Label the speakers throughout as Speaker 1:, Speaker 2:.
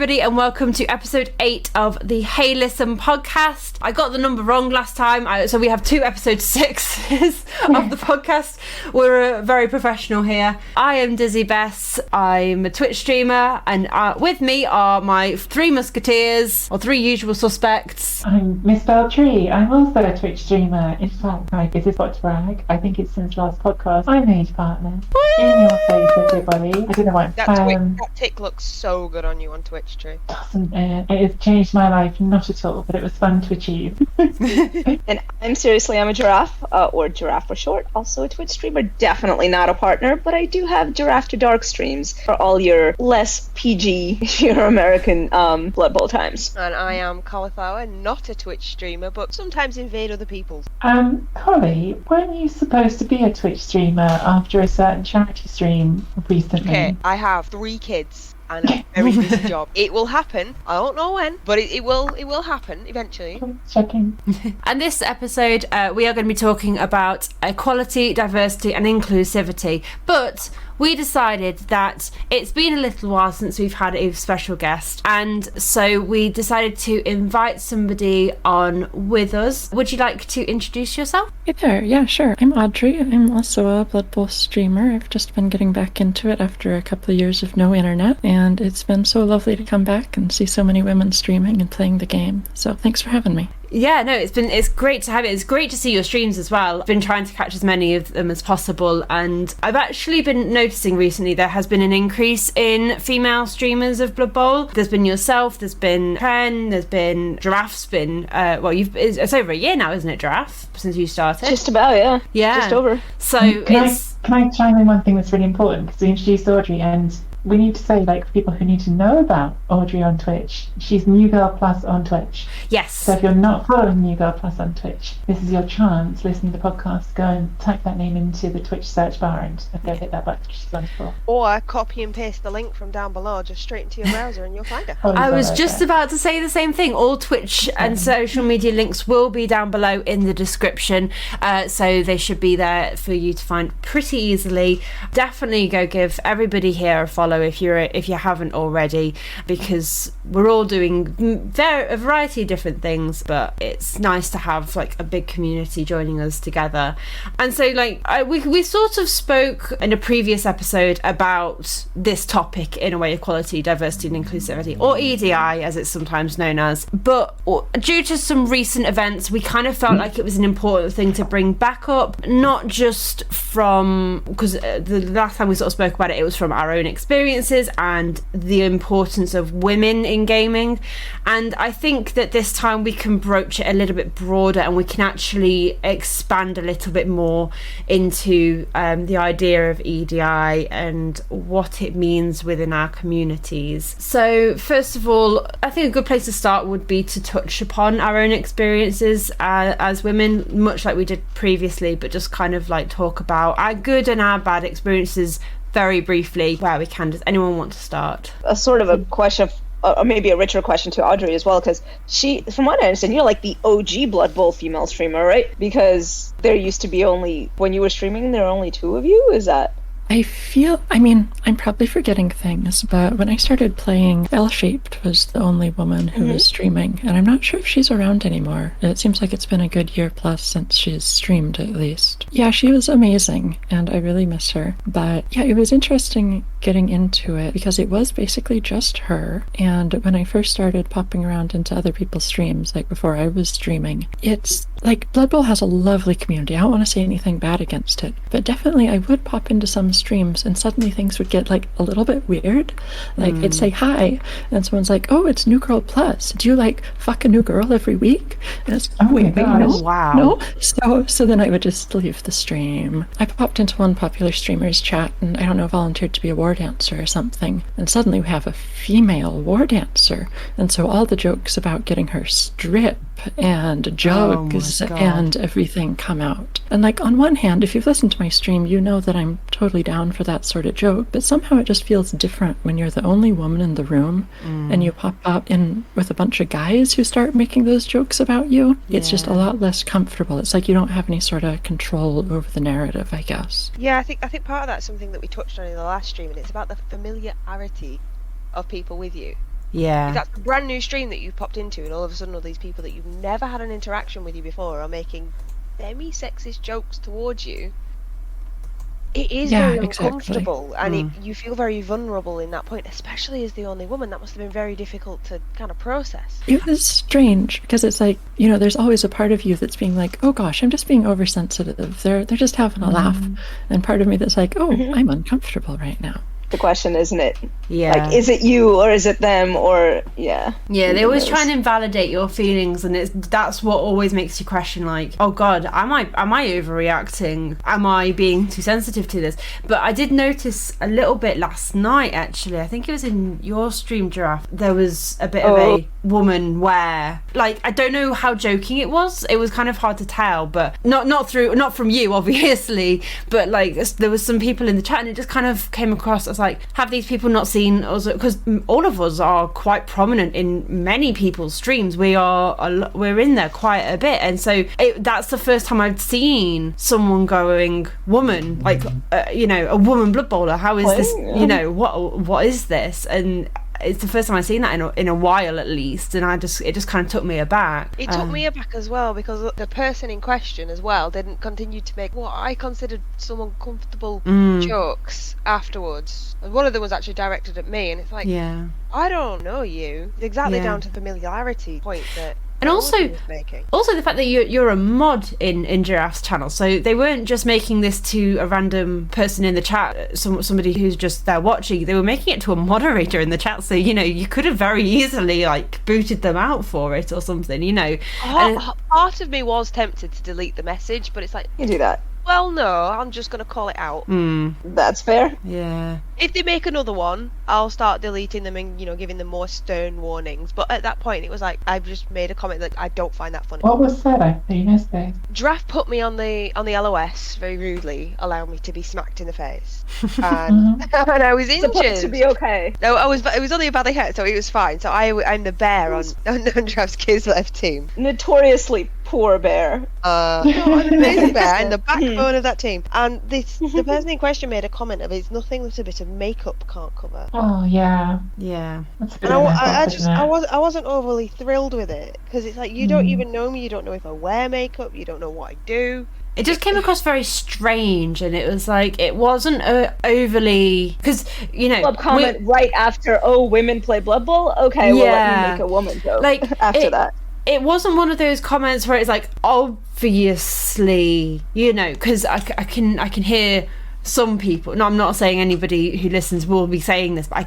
Speaker 1: everybody, and welcome to episode 8 of the Hey Listen podcast. I got the number wrong last time, so we have 2 episode 6s of the podcast. We're very professional here. I am DizzyBess. I'm a Twitch streamer, and with me are my 3 musketeers, or 3 usual suspects.
Speaker 2: I'm Misspelledtree. I'm also a Twitch streamer. In fact, my business got to brag. I think it's since last podcast. I'm age partner. In your face, everybody. I don't know what.
Speaker 3: That tick looks so good on you on Twitch, Tree.
Speaker 2: Doesn't it? It has changed my life, not at all, but it was fun to achieve.
Speaker 4: And I'm SeriouslyImAGiraffe, or Giraffe for short, also a Twitch streamer. Definitely not a partner, but I do have Giraffe to Dark streams for all your less PG, your American Blood Bowl times.
Speaker 3: And I am Cauliflower, not a Twitch streamer, but sometimes invade other people's.
Speaker 2: Collie, weren't you supposed to be a Twitch streamer after a certain charity stream recently?
Speaker 3: Okay, I have 3 kids and a very busy job. It will happen. I don't know when, but it will happen eventually.
Speaker 2: Checking.
Speaker 1: And this episode, we are going to be talking about equality, diversity, and inclusivity. But we decided that it's been a little while since we've had a special guest, and so we decided to invite somebody on with us. Would you like to introduce yourself?
Speaker 5: Hey there, yeah, sure. I'm Audrey. I'm also a Blood Bowl streamer. I've just been getting back into it after a couple of years of no internet, and it's been so lovely to come back and see so many women streaming and playing the game. So thanks for having me.
Speaker 1: Yeah, no, it's great to have it. It's great to see your streams as well. I've been trying to catch as many of them as possible, and I've actually been noticing recently there has been an increase in female streamers of Blood Bowl. There's been yourself, there's been Ken, there's been Giraffe's been it's over a year now, isn't it, Giraffe, since you started?
Speaker 4: Just about, yeah.
Speaker 1: Yeah.
Speaker 4: Just over.
Speaker 1: So
Speaker 2: Can I chime in one thing that's really important? Because we introduced Audrey, and we need to say, like, for people who need to know about Audrey on Twitch, she's NewGirlPlus on Twitch.
Speaker 1: Yes.
Speaker 2: So if you're not following NewGirlPlus on Twitch, this is your chance, listening to the podcast, go and type that name into the Twitch search bar and go hit that button. She's wonderful.
Speaker 3: Or copy and paste the link from down below just straight into your browser and you'll find her.
Speaker 1: I was just about to say the same thing. All Twitch and social media links will be down below in the description, so they should be there for you to find pretty easily. Definitely go give everybody here a follow if you haven't already, because we're all doing a variety of different things, but it's nice to have like a big community joining us together. And so we sort of spoke in a previous episode about this topic in a way, equality, diversity and inclusivity, or EDI as it's sometimes known as, but due to some recent events we kind of felt like it was an important thing to bring back up, not just from because the last time we sort of spoke about it, it was from our own experiences and the importance of women in gaming, and I think that this time we can broach it a little bit broader and we can actually expand a little bit more into the idea of EDI and what it means within our communities. So first of all, I think a good place to start would be to touch upon our own experiences as women, much like we did previously, but just kind of like talk about our good and our bad experiences very briefly where we can. Does anyone want to start?
Speaker 4: A sort of a question, or maybe a richer question to Audrey as well, because she, from what I understand, you're like the OG Blood Bowl female streamer, right? Because there used to be when you were streaming, there were only 2 of you, is that?
Speaker 5: I'm probably forgetting things, but when I started playing, L-Shaped was the only woman who was streaming, and I'm not sure if she's around anymore. It seems like it's been a good year plus since she's streamed, at least. Yeah, she was amazing, and I really miss her. But yeah, it was interesting getting into it because it was basically just her, and when I first started popping around into other people's streams, like before I was streaming, it's like Blood Bowl has a lovely community. I don't want to say anything bad against it, but definitely I would pop into some streams and suddenly things would get like a little bit weird. Like it'd say hi and someone's like, oh, it's NewGirlPlus, do you like fuck a new girl every week? And it's wait, no,
Speaker 1: wow,
Speaker 5: no. So then I would just leave the stream. I popped into one popular streamer's chat and I don't know, volunteered to be a war dancer or something, and suddenly we have a female war dancer, and so all the jokes about getting her strip and jugs and everything come out. And like, on one hand, if you've listened to my stream, you know that I'm totally down for that sort of joke, but somehow it just feels different when you're the only woman in the room and you pop up in with a bunch of guys who start making those jokes about you. It's just a lot less comfortable. It's like you don't have any sort of control over the narrative, I guess.
Speaker 3: Yeah, I think part of that's something that we touched on in the last stream, and it's about the familiarity of people with you.
Speaker 1: Yeah.
Speaker 3: If that's a brand new stream that you've popped into, and all of a sudden all these people that you've never had an interaction with you before are making semi-sexist jokes towards you, it is
Speaker 5: Yeah,
Speaker 3: very
Speaker 5: exactly.
Speaker 3: uncomfortable, and you feel very vulnerable in that point, especially as the only woman. That must have been very difficult to kind of process.
Speaker 5: It was strange because it's like, there's always a part of you that's being like, oh gosh, I'm just being oversensitive. They're just having a laugh. And part of me that's like, oh, I'm uncomfortable right now.
Speaker 4: The question, isn't it?
Speaker 1: Yeah.
Speaker 4: Like, is it you or is it them or
Speaker 1: Yeah, they always try and invalidate your feelings, and that's what always makes you question, like, oh god, am I overreacting? Am I being too sensitive to this? But I did notice a little bit last night, actually. I think it was in your stream, Giraffe. There was a bit of a woman where, like, I don't know how joking it was. It was kind of hard to tell, but not from you, obviously. But like, there was some people in the chat, and it just kind of came across as like, have these people not seen us? Because all of us are quite prominent in many people's streams. We're in there quite a bit, and so that's the first time I've seen someone going woman, like a woman blood bowler. How is this? What is this? And it's the first time I've seen that in a while, at least, and it just kind of took me aback.
Speaker 3: It took me aback as well, because the person in question as well didn't continue to make what I considered some uncomfortable jokes afterwards. And one of them was actually directed at me, and it's like, I don't know you. It's exactly down to the familiarity point that.
Speaker 1: And also the fact that you're a mod in Giraffe's channel, so they weren't just making this to a random person in the chat, somebody who's just there watching. They were making it to a moderator in the chat, so you could have very easily like booted them out for it or something.
Speaker 3: Part of me was tempted to delete the message, but it's like,
Speaker 4: you do that.
Speaker 3: Well, no, I'm just going to call it out.
Speaker 4: That's fair.
Speaker 1: Yeah.
Speaker 3: If they make another one, I'll start deleting them and, giving them more stern warnings. But at that point, it was like, I've just made a comment that I don't find that funny.
Speaker 2: What was said? I missed it.
Speaker 3: Giraffe put me on the LOS very rudely, allowing me to be smacked in the face. And, and I was injured.
Speaker 4: Supposed to be okay.
Speaker 3: No, it was only a badly hurt, so it was fine. So I'm the bear on Giraffe's Kids Left team.
Speaker 4: Notoriously poor bear.
Speaker 3: No, I'm an amazing bear. I'm the backbone of that team. And the person in question made a comment of, it's nothing that a bit of makeup can't cover.
Speaker 2: Oh yeah.
Speaker 3: And I wasn't overly thrilled with it, because it's like, you don't even know me, you don't know if I wear makeup, you don't know what I do.
Speaker 1: It just came across very strange, and it was like, it wasn't overly, because
Speaker 4: club comment right after, women play Blood Bowl. Okay, well, let me make a woman joke.
Speaker 1: Like
Speaker 4: after that.
Speaker 1: It wasn't one of those comments where it's like, obviously, because I can hear some people. No, I'm not saying anybody who listens will be saying this, but I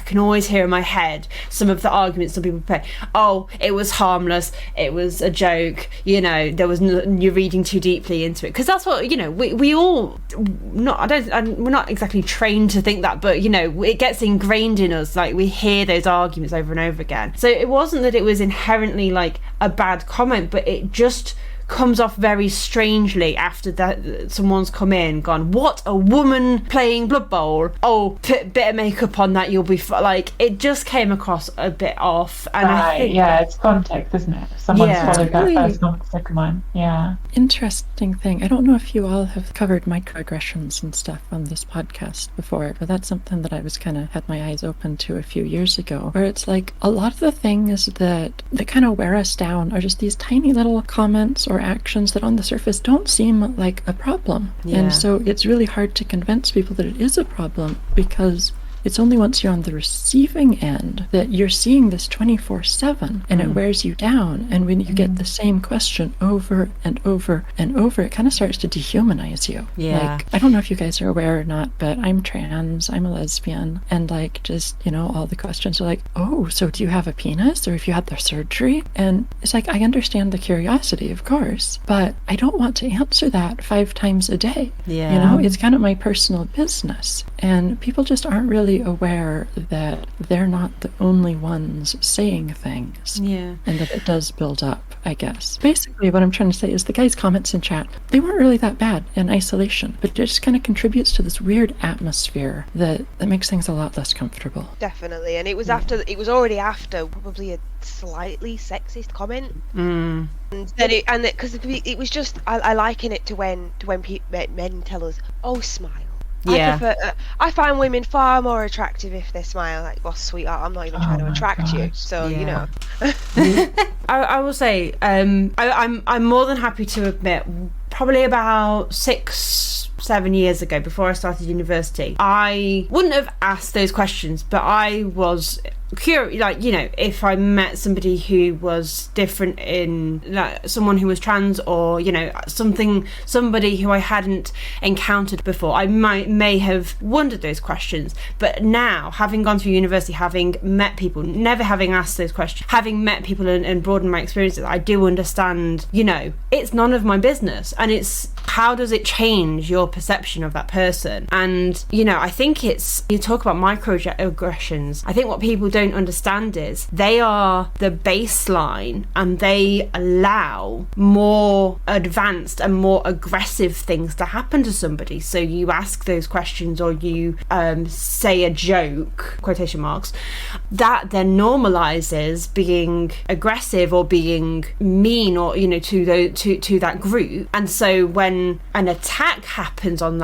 Speaker 1: can always hear in my head some of the arguments some people play. Oh, it was harmless. It was a joke. There was you're reading too deeply into it, because that's what we all we're not exactly trained to think that, but it gets ingrained in us. Like, we hear those arguments over and over again. So it wasn't that it was inherently like a bad comment, but it just comes off very strangely after that someone's come in, gone, what, a woman playing Blood Bowl? Oh, put a bit of makeup on that, you'll be like, it just came across a bit off. And I think,
Speaker 2: it's context, isn't it? Someone's followed that first non-second one. Yeah.
Speaker 5: Interesting thing. I don't know if you all have covered microaggressions and stuff on this podcast before, but that's something that I was kind of had my eyes open to a few years ago, where it's like, a lot of the things that kind of wear us down are just these tiny little comments or actions that on the surface don't seem like a problem. And so it's really hard to convince people that it is a problem, because it's only once you're on the receiving end that you're seeing this 24/7, and it wears you down. And when you get the same question over and over and over, it kind of starts to dehumanize you. Like, I don't know if you guys are aware or not, but I'm trans, I'm a lesbian, and like, just, all the questions are like, oh, so do you have a penis, or if you had the surgery? And it's like, I understand the curiosity, of course, but I don't want to answer that 5 times a day. It's kind of my personal business, and people just aren't really aware that they're not the only ones saying things, and that it does build up, I guess. Basically, what I'm trying to say is the guy's comments in chat, they weren't really that bad in isolation, but it just kind of contributes to this weird atmosphere that makes things a lot less comfortable.
Speaker 3: Definitely. And it was already after probably a slightly sexist comment, and because it was just, I liken it to when men tell us, oh, smile, I find women far more attractive if they smile. Like, well, sweetheart, I'm not even trying to attract you, so you know.
Speaker 1: I will say, I'm more than happy to admit, probably about 6-7 years ago, before I started university, I wouldn't have asked those questions, but I was curious, like, you know, if I met somebody who was different, in like someone who was trans, or, you know, somebody who I hadn't encountered before, I may have wondered those questions. But now, having gone through university, having met people, never having asked those questions, having met people and broadened my experiences, I do understand, you know, it's none of my business, and it's how does it change your perception of that person. And, you know, I think it's, you talk about microaggressions, I think what people don't understand is they are the baseline, and they allow more advanced and more aggressive things to happen to somebody. So you ask those questions, or you say a joke, quotation marks, that then normalizes being aggressive or being mean, or, you know, to that group. And so when an attack happens on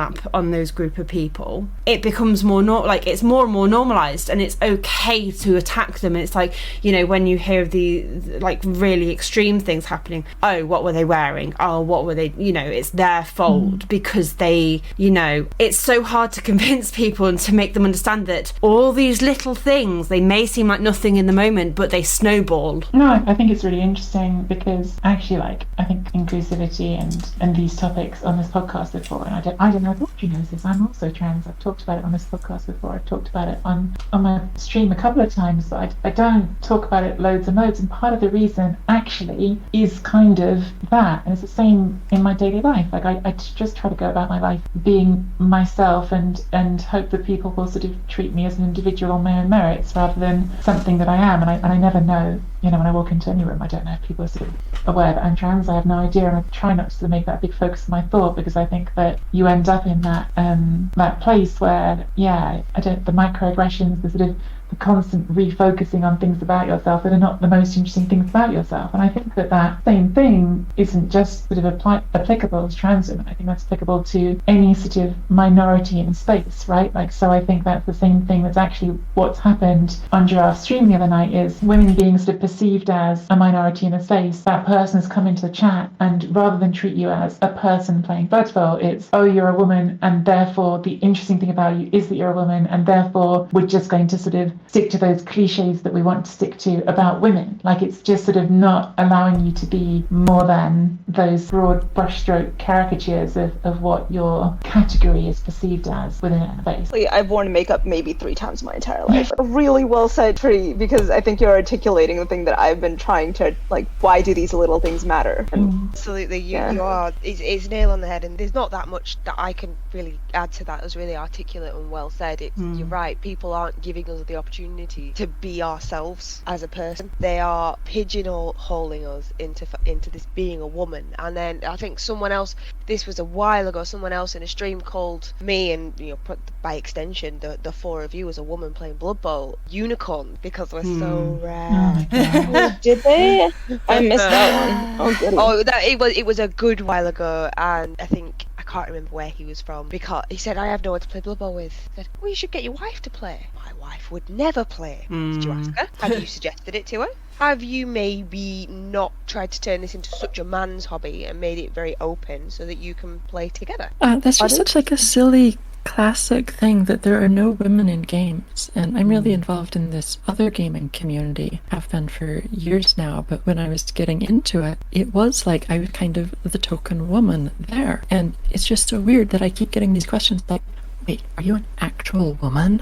Speaker 1: those group of people, it becomes more it's more and more normalized, and it's okay to attack them. And it's like, you know, when you hear of the like really extreme things happening, oh, what were they wearing, oh, what were they, you know, it's their fault because they, you know, it's so hard to convince people and to make them understand that all these little things, they may seem like nothing in the moment, but they snowball.
Speaker 2: No, I think it's really interesting, because actually, like, I think inclusivity and these topics on this podcast before, and I don't know if you know this, I'm also trans. I've talked about it on this podcast before. I've talked about it on my stream a couple of times, but I don't talk about it loads and loads. And part of the reason actually is kind of that, and it's the same in my daily life. Like, I just try to go about my life being myself, and hope that people will sort of treat me as an individual on my own merits, rather than something that I am. And I never know, you know, when I walk into any room, I don't know if people are sort of aware that I'm trans. I have no idea, and I try not to make that a big focus of my thought, because I think that you end up in that place where, the microaggressions, the sort of the constant refocusing on things about yourself that are not the most interesting things about yourself. And I think that same thing isn't just sort of applicable to trans women. I think that's applicable to any sort of minority in space, right? Like, so I think that's the same thing that's actually what's happened on Giraffe's stream the other night, is women being sort of perceived as a minority in a space. That person has come into the chat, and rather than treat you as a person playing Blood Bowl, it's, oh, you're a woman, and therefore the interesting thing about you is that you're a woman, and therefore we're just going to sort of stick to those cliches that we want to stick to about women. Like, it's just sort of not allowing you to be more than those broad brushstroke caricatures of what your category is perceived as within a space.
Speaker 4: I've worn makeup maybe 3 times my entire life. Really well said, Tree, because I think you're articulating the thing that I've been trying to, like, why do these little things matter? And
Speaker 3: absolutely, you are. It's nail on the head, and there's not that much that I can really add to that. It was really articulate and well said. You're right, people aren't giving us the opportunity to be ourselves as a person. They are pigeonholing us into this being a woman. And then I think someone else, this was a while ago, someone else in a stream called me, and, you know, by extension the 4 of you as a woman playing Blood Bowl, unicorn, because we're so rare.
Speaker 4: Oh, did they? I missed that one. Oh, goody.
Speaker 3: It was a good while ago, and I think, I can't remember where he was from, because he said, I have no one to play Blood Bowl with. I said, well, you should get your wife to play. My wife would never play. Did you ask her? Have you suggested it to her? Have you maybe not tried to turn this into such a man's hobby and made it very open so that you can play together?
Speaker 5: That's just such like a silly classic thing, that there are no women in games, and I'm really involved in this other gaming community, have been for years now, but when I was getting into it, it was like I was kind of the token woman there, and it's just so weird that I keep getting these questions like, wait, are you an actual woman?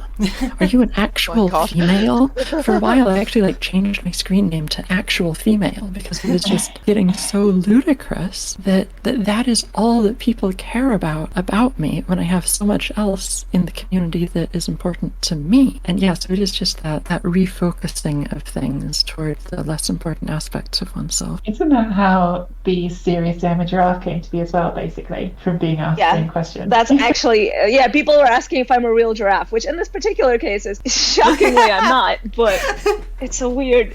Speaker 5: Are you an actual female? For a while, I actually changed my screen name to actual female because it was just getting so ludicrous that is all that people care about me when I have so much else in the community that is important to me. And yes, it is just that refocusing of things towards the less important aspects of oneself.
Speaker 2: Isn't that how the SeriouslyImAGiraffe came to be as well, basically, from being asked the same question?
Speaker 4: That's actually, people are asking if I'm a real giraffe, which in this particular case is shockingly I'm not, but it's a weird...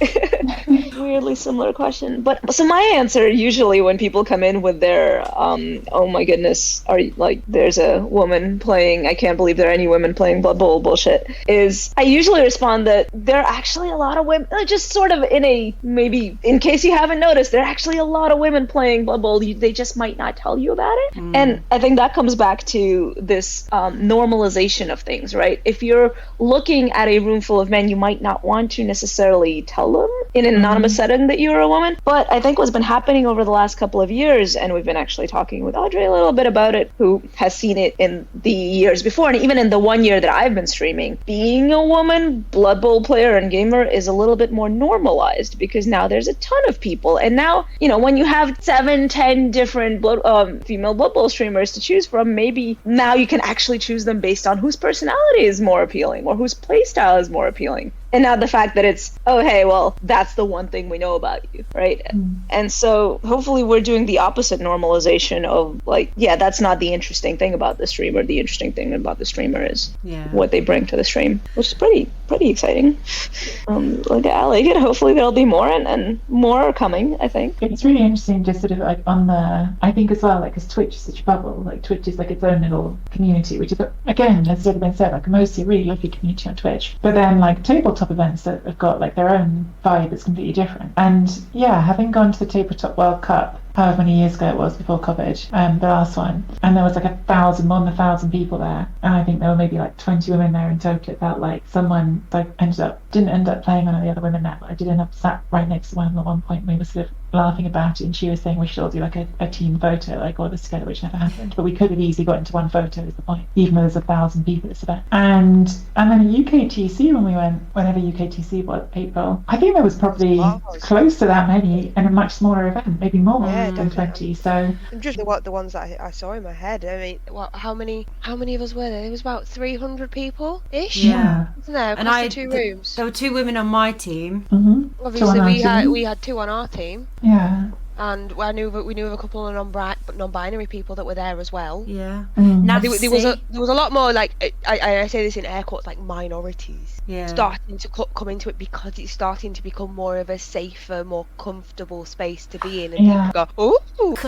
Speaker 4: weirdly similar question. But so my answer usually when people come in with their oh my goodness, are you, like there's a woman playing, I can't believe there are any women playing Blood Bowl bullshit, is I usually respond that there are actually a lot of women, just sort of in a, maybe in case you haven't noticed, there are actually a lot of women playing Blood Bowl. They just might not tell you about it. And I think that comes back to this normalization of things, right? If you're looking at a room full of men, you might not want to necessarily tell them in an anonymous setting that you're a woman. But I think what's been happening over the last couple of years, and we've been actually talking with Audrey a little bit about it, who has seen it in the years before, and even in the 1 year that I've been streaming, being a woman Blood Bowl player and gamer is a little bit more normalized, because now there's a ton of people. And now, you know, when you have 7-10 different female Blood Bowl streamers to choose from, maybe now you can actually choose them based on whose personality is more appealing or whose playstyle is more appealing. And not the fact that it's, oh, hey, well, that's the one thing we know about you, right? And so hopefully we're doing the opposite normalization of, like, yeah, that's not the interesting thing about the streamer. The interesting thing about the streamer is what they bring to the stream, which is pretty exciting. Like, I like it. Hopefully there'll be more, and more are coming, I think.
Speaker 2: It's really interesting just sort of like on the, I think as well, like, because Twitch is such a bubble, like Twitch is like its own little community, which is, again, as sort of been said, like mostly really lovely community on Twitch. But then like tabletop events that have got like their own vibe that's completely different. And yeah, having gone to the Tabletop World Cup however many years ago it was before COVID, the last one, and there was like more than 1,000 people there, and I think there were maybe like 20 women there in total. It felt like someone like didn't end up playing one of the other women there, but I did end up sat right next to one of them at one point, and we were sort of laughing about it, and she was saying we should all do like a team photo, like all of us together, which never happened, but we could have easily got into one photo is the point, even though there's 1,000 people at this event. And then at UKTC, when we went, whenever UKTC was, April, I think there was probably close to that many in a much smaller event, maybe more than 20. So
Speaker 3: just the ones that I saw in my head, I mean, how many of us were there? There was about 300 people ish.
Speaker 1: Yeah,
Speaker 3: wasn't there?
Speaker 1: And
Speaker 3: the two rooms.
Speaker 1: There were 2 women on my team.
Speaker 3: Obviously we had 2 on our team.
Speaker 2: Yeah.
Speaker 3: And we knew of a couple of non-binary people that were there as well.
Speaker 1: Yeah.
Speaker 3: There was a lot more, like, I say this in air quotes, like minorities starting to come into it, because it's starting to become more of a safer, more comfortable space to be in, and people go, oh,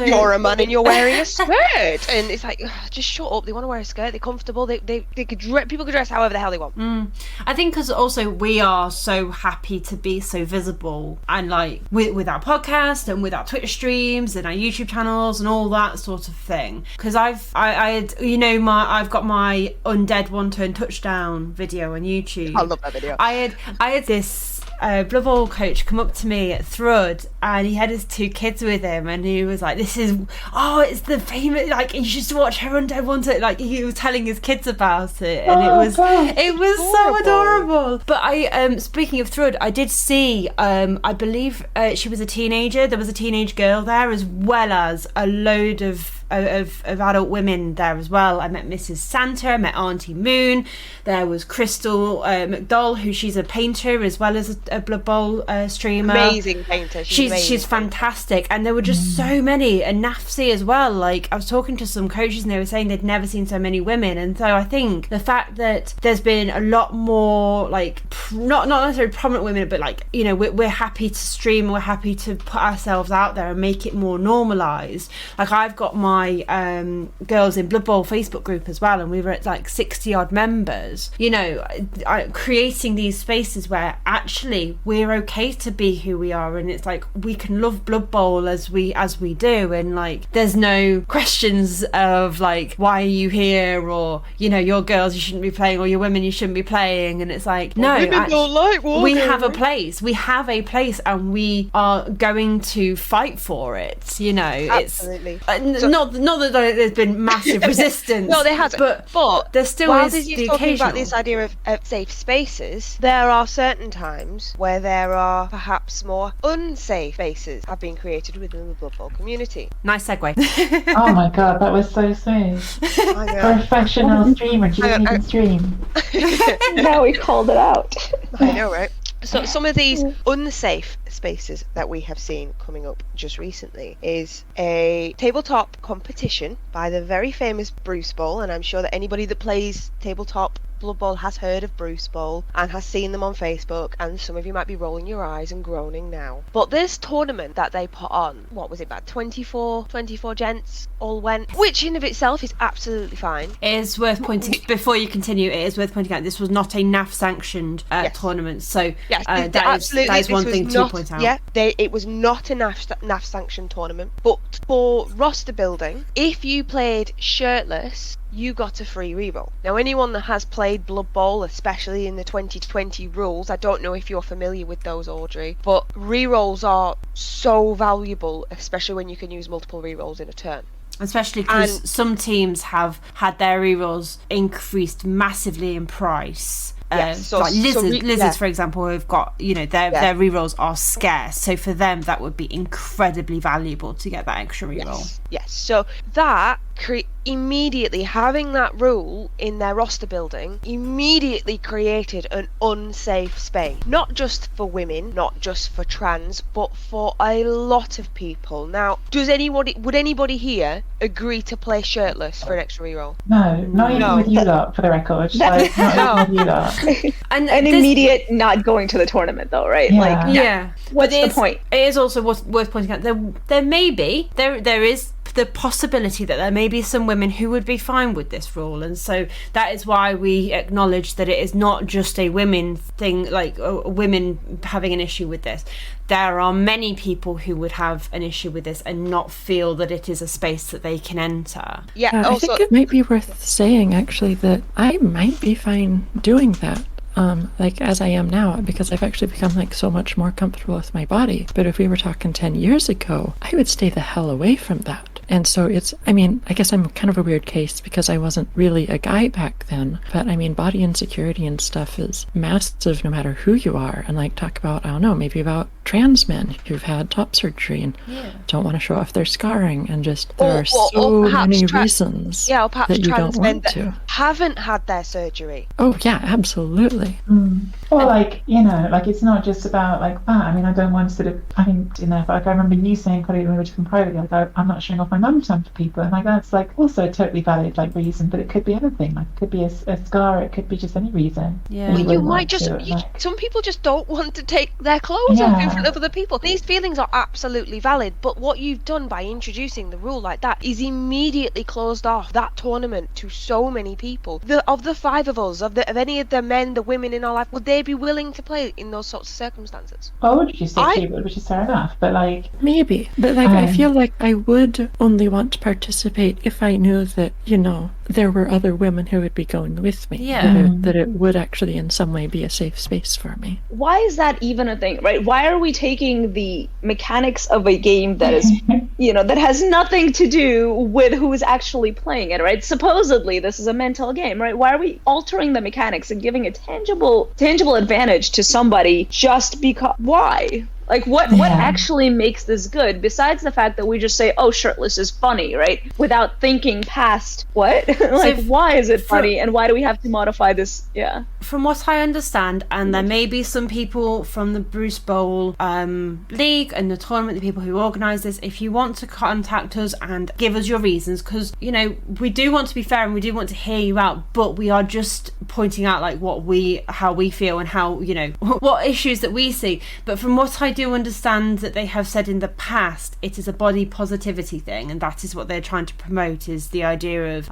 Speaker 3: you're a man and you're wearing a skirt, and it's like, just shut up. They want to wear a skirt, they're comfortable, they could people could dress however the hell they want.
Speaker 1: I think because also we are so happy to be so visible, and like with our podcast and with our Twitch streams and our YouTube channels and all that sort of thing, because I've got my Undead One Turn Touchdown video on YouTube.
Speaker 3: I love that video.
Speaker 1: I had this Blood Bowl coach come up to me at Thrud, and he had his 2 kids with him, and he was like, it's the famous, like, you should watch her Undead One Turn, like he was telling his kids about it, and it was so adorable. But I speaking of Thrud, I did see I believe she was a teenager. There was a teenage girl there, as well as a load of adult women there as well. I met Mrs. Santa, I met Auntie Moon, there was Crystal McDowell, who she's a painter as well as a Blood Bowl streamer.
Speaker 3: Amazing painter.
Speaker 1: She's fantastic. And there were just so many, and Nafsi as well. Like, I was talking to some coaches and they were saying they'd never seen so many women. And so I think the fact that there's been a lot more, like, not necessarily prominent women, but like, you know, we're happy to stream, we're happy to put ourselves out there and make it more normalised. Like, I've got my Girls in Blood Bowl Facebook group as well, and we were at like 60 odd members, you know, creating these spaces where actually we're okay to be who we are, and it's like we can love Blood Bowl as we do, and like there's no questions of like, why are you here, or, you know, you're girls, you shouldn't be playing, or you're women, you shouldn't be playing. And it's like, no, we have a place, and we are going to fight for it, you know.
Speaker 3: Absolutely.
Speaker 1: It's not that there's been massive resistance.
Speaker 3: No, there hasn't. But
Speaker 1: there still
Speaker 3: while
Speaker 1: is
Speaker 3: Dizzy's
Speaker 1: the
Speaker 3: talking
Speaker 1: occasional.
Speaker 3: about this idea of safe spaces, there are certain times where there are perhaps more unsafe spaces have been created within the Blood Bowl community.
Speaker 1: Nice segue.
Speaker 2: Oh my god, that was so smooth. Professional streamer, she didn't even stream.
Speaker 4: Now we called it out.
Speaker 3: I know, right? So some of these unsafe spaces that we have seen coming up just recently is a tabletop competition by the very famous Bruce Bowl, and I'm sure that anybody that plays tabletop Blood Bowl has heard of Bruce Bowl and has seen them on Facebook, and some of you might be rolling your eyes and groaning now. But this tournament that they put on, what was it, about 24 gents all went, which in of itself is absolutely fine.
Speaker 1: It is worth pointing, before you continue, it is worth pointing out this was not a NAF sanctioned tournament, so
Speaker 3: yes,
Speaker 1: that is one thing to point out.
Speaker 3: Yeah, it was not a NAF sanctioned tournament, but for roster building, if you played shirtless, you got a free reroll. Now, anyone that has played Blood Bowl, especially in the 2020 rules, I don't know if you're familiar with those, Audrey, but rerolls are so valuable, especially when you can use multiple rerolls in a turn.
Speaker 1: Especially because some teams have had their rerolls increased massively in price. Like lizards, for example, have got, their rerolls are scarce. So for them, that would be incredibly valuable to get that extra reroll.
Speaker 3: Yes. So that immediately, having that rule in their roster building, immediately created an unsafe space. Not just for women, not just for trans, but for a lot of people. Now, would anybody here agree to play shirtless for an extra reroll?
Speaker 2: No, not even with you lot, for the record. Like, not even with you lot.
Speaker 4: And immediate not going to the tournament, though, right?
Speaker 2: Yeah.
Speaker 4: What's the point?
Speaker 1: It is also worth pointing out there may be there is the possibility that there may be some women who would be fine with this rule, and so that is why we acknowledge that it is not just a women thing, like women having an issue with this. There are many people who would have an issue with this and not feel that it is a space that they can enter.
Speaker 5: I think it might be worth saying, actually, that I might be fine doing that. As I am now, because I've actually become so much more comfortable with my body. But if we were talking 10 years ago, I would stay the hell away from that. And so I guess I'm kind of a weird case because I wasn't really a guy back then. But body insecurity and stuff is massive no matter who you are. And talk about, I don't know, maybe about trans men who've had top surgery and don't want to show off their scarring, and just there are so many reasons that you don't want to.
Speaker 3: Haven't had their surgery.
Speaker 5: Oh yeah, absolutely.
Speaker 2: Or it's not just about that. I don't want to I remember you saying, Colleen, when we were talking privately, I'm not showing off my mum time for people, and that's also a totally valid reason, but it could be anything. It could be a scar, it could be just any reason.
Speaker 1: Yeah.
Speaker 3: You might just some people just don't want to take their clothes off in front of other people. These feelings are absolutely valid, but what you've done by introducing the rule like that is immediately closed off that tournament to so many people. Of the five of us, of any of the men, the women in our life, would they be willing to play in those sorts of circumstances?
Speaker 2: Well, would you say she would, which is fair enough, but
Speaker 5: maybe, but I feel like I would only want to participate if I knew that there were other women who would be going with me. That it would actually in some way be a safe space for me.
Speaker 4: Why is that even a thing, right? Why are we taking the mechanics of a game that is that has nothing to do with who is actually playing it, right? Supposedly this is a mental game, right? Why are we altering the mechanics and giving a tangible advantage to somebody just because? Why? What actually makes this good, besides the fact that we just say, oh, shirtless is funny, right? Without thinking past what? Why is it funny, and why do we have to modify this? Yeah.
Speaker 1: From what I understand, and there may be some people from the Bruce Bowl League and the tournament, the people who organise this, if you want to contact us and give us your reasons, because, we do want to be fair and we do want to hear you out, but we are just pointing out how we feel and how, what issues that we see. But from what I do understand that they have said in the past, it is a body positivity thing, and that is what they're trying to promote, is the idea of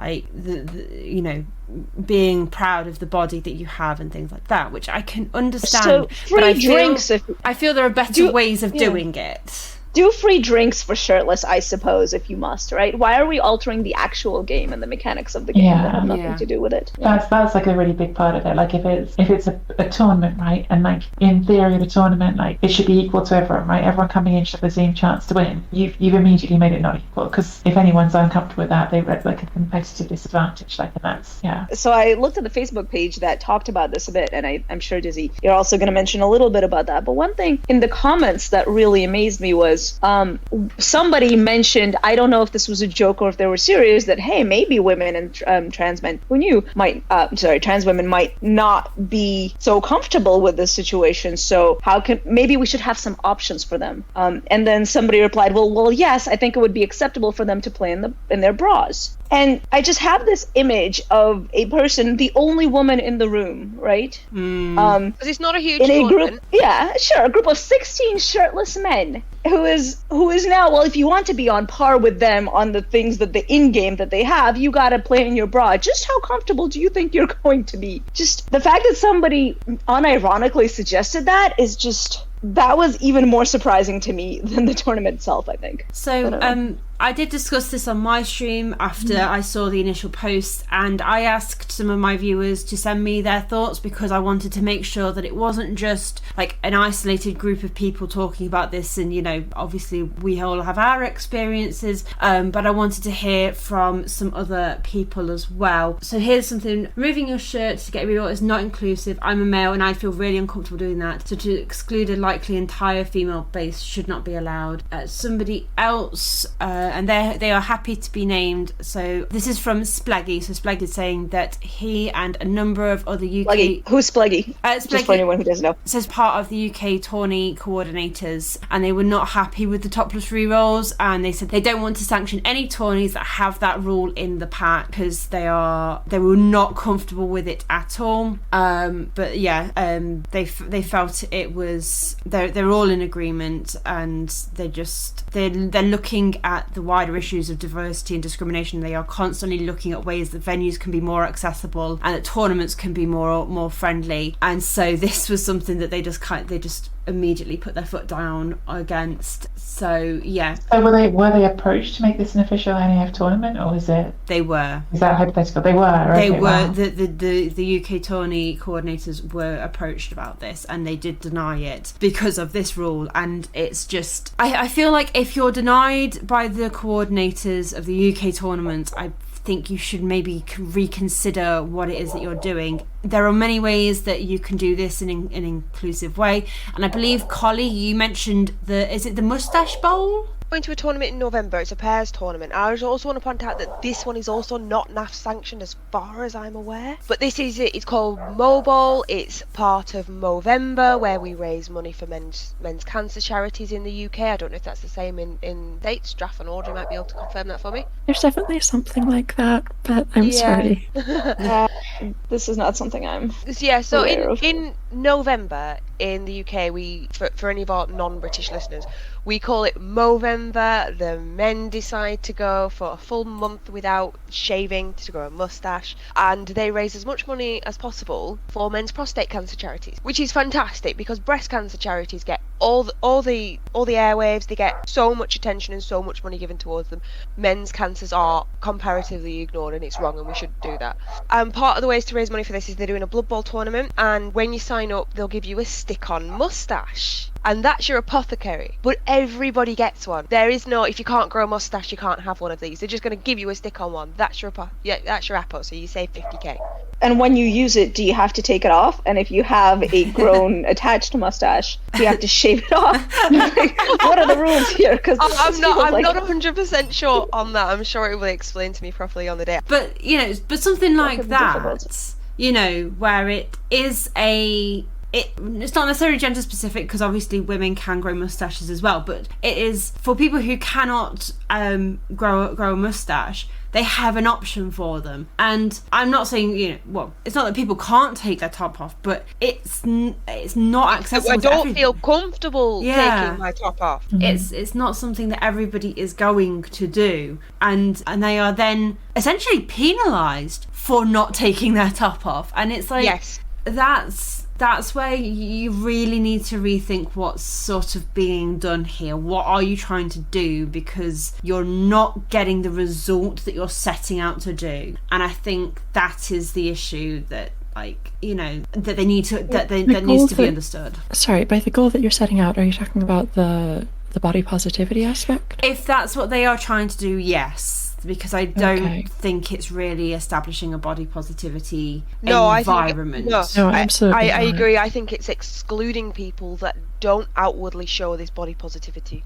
Speaker 1: being proud of the body that you have and things like that, which I can understand.
Speaker 4: So free drinks.
Speaker 1: I feel there are better ways of doing it.
Speaker 4: Do free drinks for shirtless, I suppose, if you must, right? Why are we altering the actual game and the mechanics of the game that have nothing to do with it?
Speaker 2: That's a really big part of it. If it's a tournament, right, and in theory the tournament, it should be equal to everyone, right? Everyone coming in should have the same chance to win. You've immediately made it not equal, because if anyone's uncomfortable with that, they're at a competitive disadvantage, and that's
Speaker 4: So I looked at the Facebook page that talked about this a bit, and I'm sure, Dizzy, you're also going to mention a little bit about that. But one thing in the comments that really amazed me was somebody mentioned, I don't know if this was a joke or if they were serious, that hey, maybe women and trans men trans women might not be so comfortable with this situation, so maybe we should have some options for them. And then somebody replied, well yes, I think it would be acceptable for them to play in their bras. And I just have this image of a person, the only woman in the room, right?
Speaker 3: Because it's not a huge
Speaker 4: in a
Speaker 3: tournament.
Speaker 4: group, yeah, sure, a group of 16 shirtless men who is now, well, if you want to be on par with them on the things that the in-game that they have, you gotta play in your bra. Just how comfortable do you think you're going to be? Just the fact that somebody unironically suggested that is just, that was even more surprising to me than the tournament itself, I think.
Speaker 1: So, I did discuss this on my stream after I saw the initial post, and I asked some of my viewers to send me their thoughts because I wanted to make sure that it wasn't just like an isolated group of people talking about this, and you know, obviously we all have our experiences, but I wanted to hear from some other people as well. So here's something: removing your shirt to get real is not inclusive. I'm a male and I'd feel really uncomfortable doing that, so to exclude a likely entire female base should not be allowed. Somebody else, and they are happy to be named. So this is from Spleggy. So Spleggy is saying that he and a number of other UK...
Speaker 4: Spleggy. Who's Spleggy?
Speaker 1: Spleggy?
Speaker 4: Just for anyone who doesn't know.
Speaker 1: Says part of the UK tourney coordinators, and they were not happy with the topless rerolls, and they said they don't want to sanction any tourneys that have that rule in the pack because they were not comfortable with it at all. But yeah, they felt it was they're all in agreement, and they're looking at the wider issues of diversity and discrimination. They are constantly looking at ways that venues can be more accessible and that tournaments can be more friendly. And so this was something that they just immediately put their foot down against. So yeah.
Speaker 2: So were they approached to make this an official NAF tournament, or was it?
Speaker 1: They were.
Speaker 2: Is that hypothetical? They were.
Speaker 1: They were.
Speaker 2: Wow.
Speaker 1: The UK tourney coordinators were approached about this, and they did deny it because of this rule. And it's just, I feel like if you're denied by the coordinators of the UK tournament, I think you should maybe reconsider what it is that you're doing. There are many ways that you can do this in an inclusive way, and I believe, Collie, you mentioned is it the Mustache Bowl?
Speaker 3: Going to a tournament in November. It's a pairs tournament. I also want to point out that this one is also not NAF sanctioned as far as I'm aware. But this is it. It's called Mobile. It's part of Movember, where we raise money for men's cancer charities in the UK. I don't know if that's the same in States. Draft and Audrey might be able to confirm that for me.
Speaker 5: There's definitely something like that, but I'm sorry.
Speaker 4: This is not something I'm
Speaker 3: so
Speaker 4: aware of.
Speaker 3: in November in the UK, we for any of our non-British listeners, we call it Movember. The men decide to go for a full month without shaving, to grow a mustache, and they raise as much money as possible for men's prostate cancer charities, which is fantastic because breast cancer charities get all the airwaves. They get so much attention and so much money given towards them. Men's cancers are comparatively ignored, and it's wrong, and we should do that. Part of the ways to raise money for this is they're doing a Blood Bowl tournament, and when you sign up, they'll give you a stick-on mustache, and that's your apothecary. But everybody gets one. There is no, if you can't grow a mustache, you can't have one of these. They're just going to give you a stick-on one. That's your apo, so you save 50k.
Speaker 4: And when you use it, do you have to take it off? And if you have a grown attached mustache, do you have to shave it off? What are the rules here? Because
Speaker 3: I'm not 100% sure on that. I'm sure it will explain to me properly on the day.
Speaker 1: But but something like that, where it is it's not necessarily gender specific, because obviously women can grow mustaches as well, but it is for people who cannot grow a mustache. They have an option for them, and I'm not saying it's not that people can't take their top off, but it's not accessible.
Speaker 3: I don't feel comfortable taking my top off.
Speaker 1: Mm-hmm. It's not something that everybody is going to do, and they are then essentially penalised for not taking their top off, and it's like,
Speaker 3: yes,
Speaker 1: that's where you really need to rethink what's sort of being done here. What are you trying to do? Because you're not getting the result that you're setting out to do. And I think that is the issue that that needs to be understood.
Speaker 5: Sorry, by the goal that you're setting out, are you talking about the body positivity aspect?
Speaker 1: If that's what they are trying to do, yes. Because I don't think it's really establishing a body positivity environment.
Speaker 5: No, absolutely
Speaker 3: I agree. I think it's excluding people that don't outwardly show this body positivity.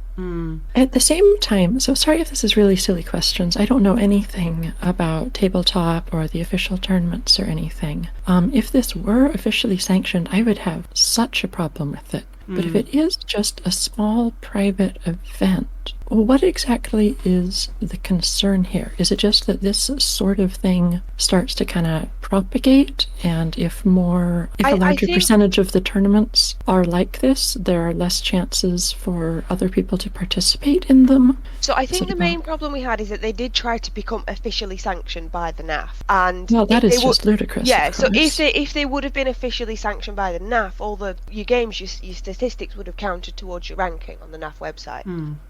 Speaker 5: At the same time, so sorry if this is really silly questions. I don't know anything about tabletop or the official tournaments or anything. If this were officially sanctioned, I would have such a problem with it. But if it is just a small private event, what exactly is the concern here? Is it just that this sort of thing starts to kind of propagate, and if a larger percentage of the tournaments are like this, there are less chances for other people to participate in them?
Speaker 3: So I think the main problem we had is that they did try to become officially sanctioned by the NAF, and
Speaker 5: well, that is just ludicrous.
Speaker 3: Yeah, so if they would have been officially sanctioned by the NAF, all your games, your statistics would have counted towards your ranking on the NAF website,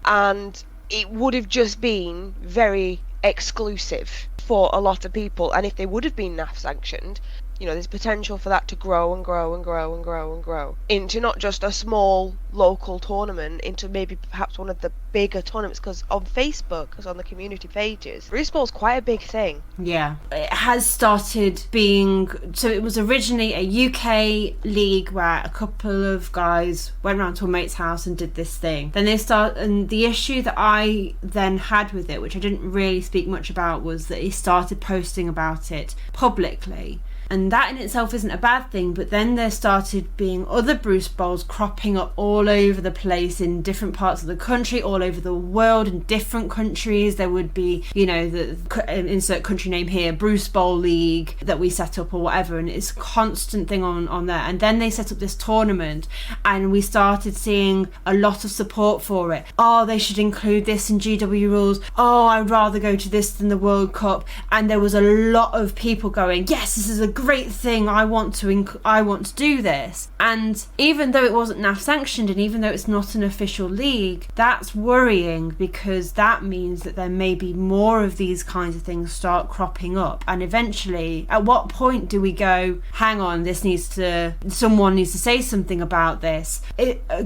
Speaker 3: and it would have just been very exclusive for a lot of people. And if they would have been NAF sanctioned, there's potential for that to grow and grow and grow and grow and grow into not just a small local tournament, into maybe perhaps one of the bigger tournaments, because on Facebook, because on the community pages, Bruce Ball's quite a big thing.
Speaker 1: Yeah, it has started being, so it was originally a UK league where a couple of guys went around to a mate's house and did this thing. Then and the issue that I then had with it, which I didn't really speak much about, was that he started posting about it publicly. And that in itself isn't a bad thing, but then there started being other Bruce Bowls cropping up all over the place in different parts of the country, all over the world, in different countries. There would be, the insert country name here, Bruce Bowl League that we set up or whatever, and it's a constant thing on there. And then they set up this tournament, and we started seeing a lot of support for it. Oh, they should include this in GW rules. Oh, I'd rather go to this than the World Cup. And there was a lot of people going, yes, this is a great thing, I want to do this. And even though it wasn't NAF sanctioned, and even though it's not an official league, that's worrying, because that means that there may be more of these kinds of things start cropping up. And eventually, at what point do we go, hang on, someone needs to say something about this?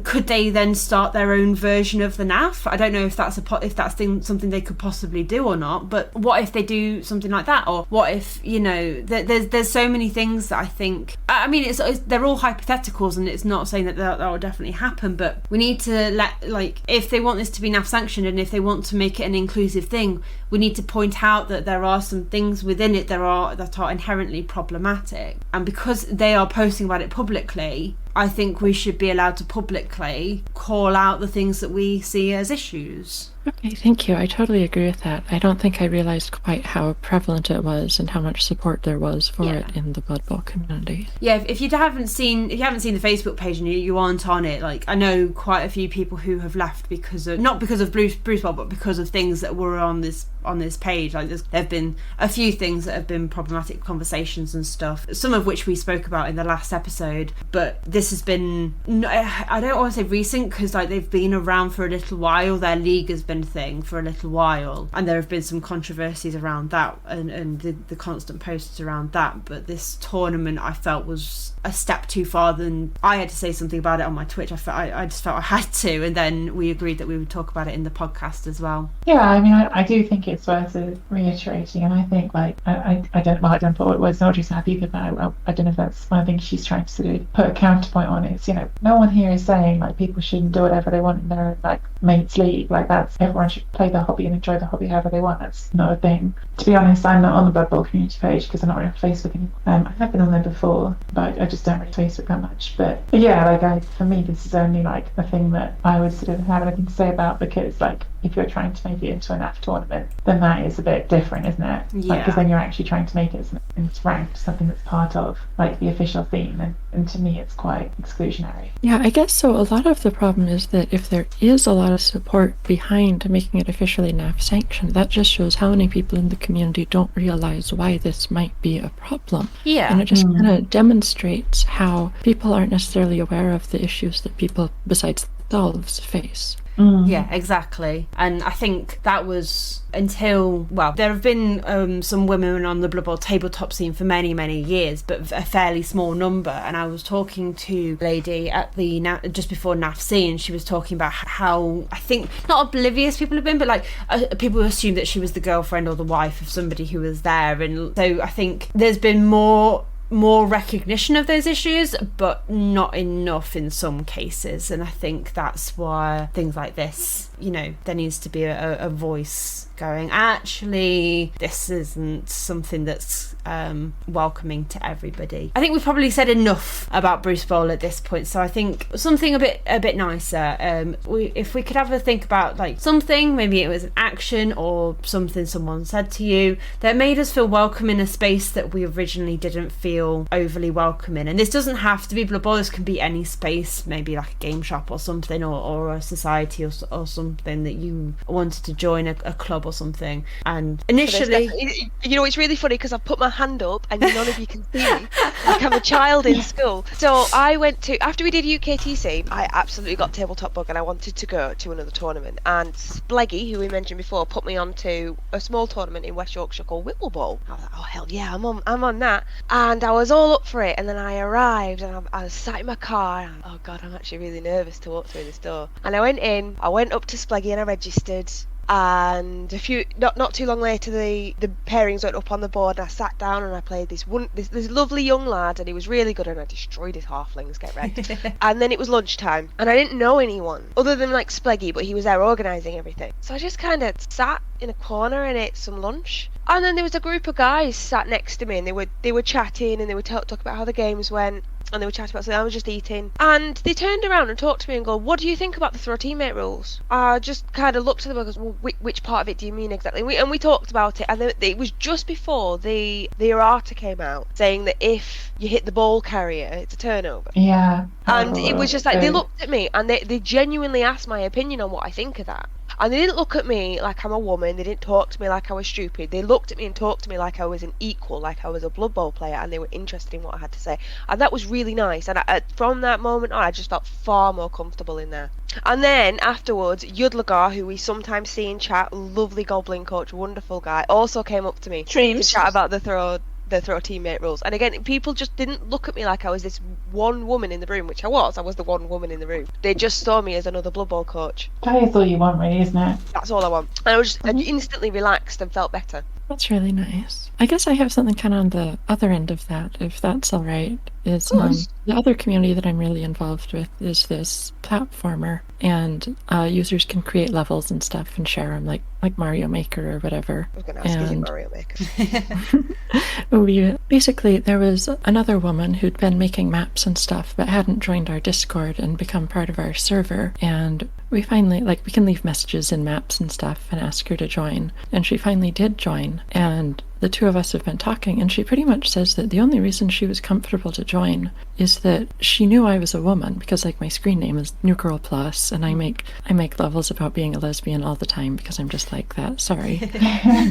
Speaker 1: Could they then start their own version of the NAF? I don't know if that's something they could possibly do or not, but what if they do something like that? Or what if, there's so many things that I think, they're all hypotheticals, and it's not saying that will definitely happen, but we need to if they want this to be NAF sanctioned, and if they want to make it an inclusive thing, we need to point out that there are some things within it that are inherently problematic. And because they are posting about it publicly, I think we should be allowed to publicly call out the things that we see as issues.
Speaker 5: Okay, thank you. I totally agree with that. I don't think I realized quite how prevalent it was and how much support there was for it in the Blood Bowl community.
Speaker 1: Yeah, if you haven't seen the Facebook page and you aren't on it, I know quite a few people who have left not because of Bruce Bowl, but because of things that were on this page. There have been a few things that have been problematic conversations and stuff, some of which we spoke about in the last episode, but this has been, I don't want to say recent, because they've been around for a little while. Their league has been a thing for a little while, and there have been some controversies around that, and the constant posts around that. But this tournament, I felt, was a step too far. Than I had to say something about it on my Twitch. I just felt I had to, and then we agreed that we would talk about it in the podcast as well.
Speaker 2: Yeah, I do think it's worth reiterating, and I think I don't put what words Audrey's happy with, but I don't know if that's one thing she's trying to sort of put a counterpoint on. It's no one here is saying people shouldn't do whatever they want in their mates league. That's everyone should play their hobby and enjoy the hobby however they want. That's not a thing. To be honest, I'm not on the Blood Bowl community page because I'm not on Facebook anymore. I have been on there before, but I just don't really Facebook that much. But yeah, for me, this is only a thing that I would sort of have anything to say about, because if you're trying to make it into an NAF tournament, then that is a bit different, isn't it?
Speaker 1: Yeah.
Speaker 2: Because then you're actually trying to make it and it's ranked something that's part of the official theme, and to me it's quite exclusionary.
Speaker 5: Yeah, I guess so. A lot of the problem is that if there is a lot of support behind making it officially NAF sanctioned, that just shows how many people in the community don't realize why this might be a problem.
Speaker 1: Yeah.
Speaker 5: And it just kind of demonstrates how people aren't necessarily aware of the issues that people besides themselves face.
Speaker 1: Yeah, exactly. And I think that was until, there have been some women on the Blood Bowl tabletop scene for many, many years, but a fairly small number. And I was talking to a lady at the just before NAFC, and she was talking about how, I think, not oblivious people have been, but people assumed that she was the girlfriend or the wife of somebody who was there. And so I think there's been more recognition of those issues, but not enough in some cases, and I think that's why things like this you know, there needs to be a voice going, actually, this isn't something that's welcoming to everybody. I think we've probably said enough about Bruce Bowl at this point, so I think something a bit nicer. If we could have a think about like something, maybe it was an action or something someone said to you that made us feel welcome in a space that we originally didn't feel overly welcome in. And this doesn't have to be Blood Bowl, this can be any space, maybe like a game shop or something, or a society or something that you wanted to join, a club or something. And initially,
Speaker 3: you know, it's really funny because I've put my hand up and none of you can see me, like I'm a child in school. So I went to, after we did UKTC, I absolutely got tabletop bug and I wanted to go to another tournament, and Spleggy, who we mentioned before, put me on to a small tournament in West Yorkshire called Whittle Bowl. I was like, oh hell yeah, I'm on that, and I was all up for it. And then I arrived and I was sat in my car and oh god, I'm actually really nervous to walk through this door. And I went in, I went up to Spleggy and I registered, and not too long later the pairings went up on the board and I sat down and I played this lovely young lad, and he was really good and I destroyed his halflings, get wrecked. And then it was lunchtime and I didn't know anyone other than like Spleggy, but he was there organising everything, so I just kind of sat in a corner and ate some lunch. And then there was a group of guys sat next to me and they were chatting and they were talking about how the games went, and they were chatting about something. I was just eating, and they turned around and talked to me and go, what do you think about the throw teammate rules? I just kind of looked at them and goes, well, which part of it do you mean exactly? And we talked about it, and it was just before the errata came out saying that if you hit the ball carrier, it's a turnover.
Speaker 2: Yeah.
Speaker 3: And it was just like, they looked at me and they genuinely asked my opinion on what I think of that. And they didn't look at me like I'm a woman, they didn't talk to me like I was stupid, they looked at me and talked to me like I was an equal, like I was a Blood Bowl player, and they were interested in what I had to say. And that was really nice, and from that moment on I just felt far more comfortable in there. And then afterwards, Yudlagar, who we sometimes see in chat, lovely goblin coach, wonderful guy, also came up to me to chat about the throw teammate rules. And again, people just didn't look at me like I was this one woman in the room, which I was the one woman in the room. They just saw me as another Blood Bowl coach.
Speaker 2: That is all you want, really, isn't it?
Speaker 3: That's all I want. And I was just instantly relaxed and felt better.
Speaker 5: That's really nice. I guess I have something kind of on the other end of that, if that's all right. Is the other community that I'm really involved with is this platformer, and users can create levels and stuff and share them, like Mario Maker or whatever.
Speaker 3: I was going to ask you Mario Maker.
Speaker 5: There was another woman who'd been making maps and stuff, but hadn't joined our Discord and become part of our server, and we finally, we can leave messages in maps and stuff and ask her to join, and she finally did join, and the two of us have been talking, and she pretty much says that the only reason she was comfortable to join is that she knew I was a woman, because my screen name is NewGirlPlus, and I make levels about being a lesbian all the time because I'm just like that, sorry.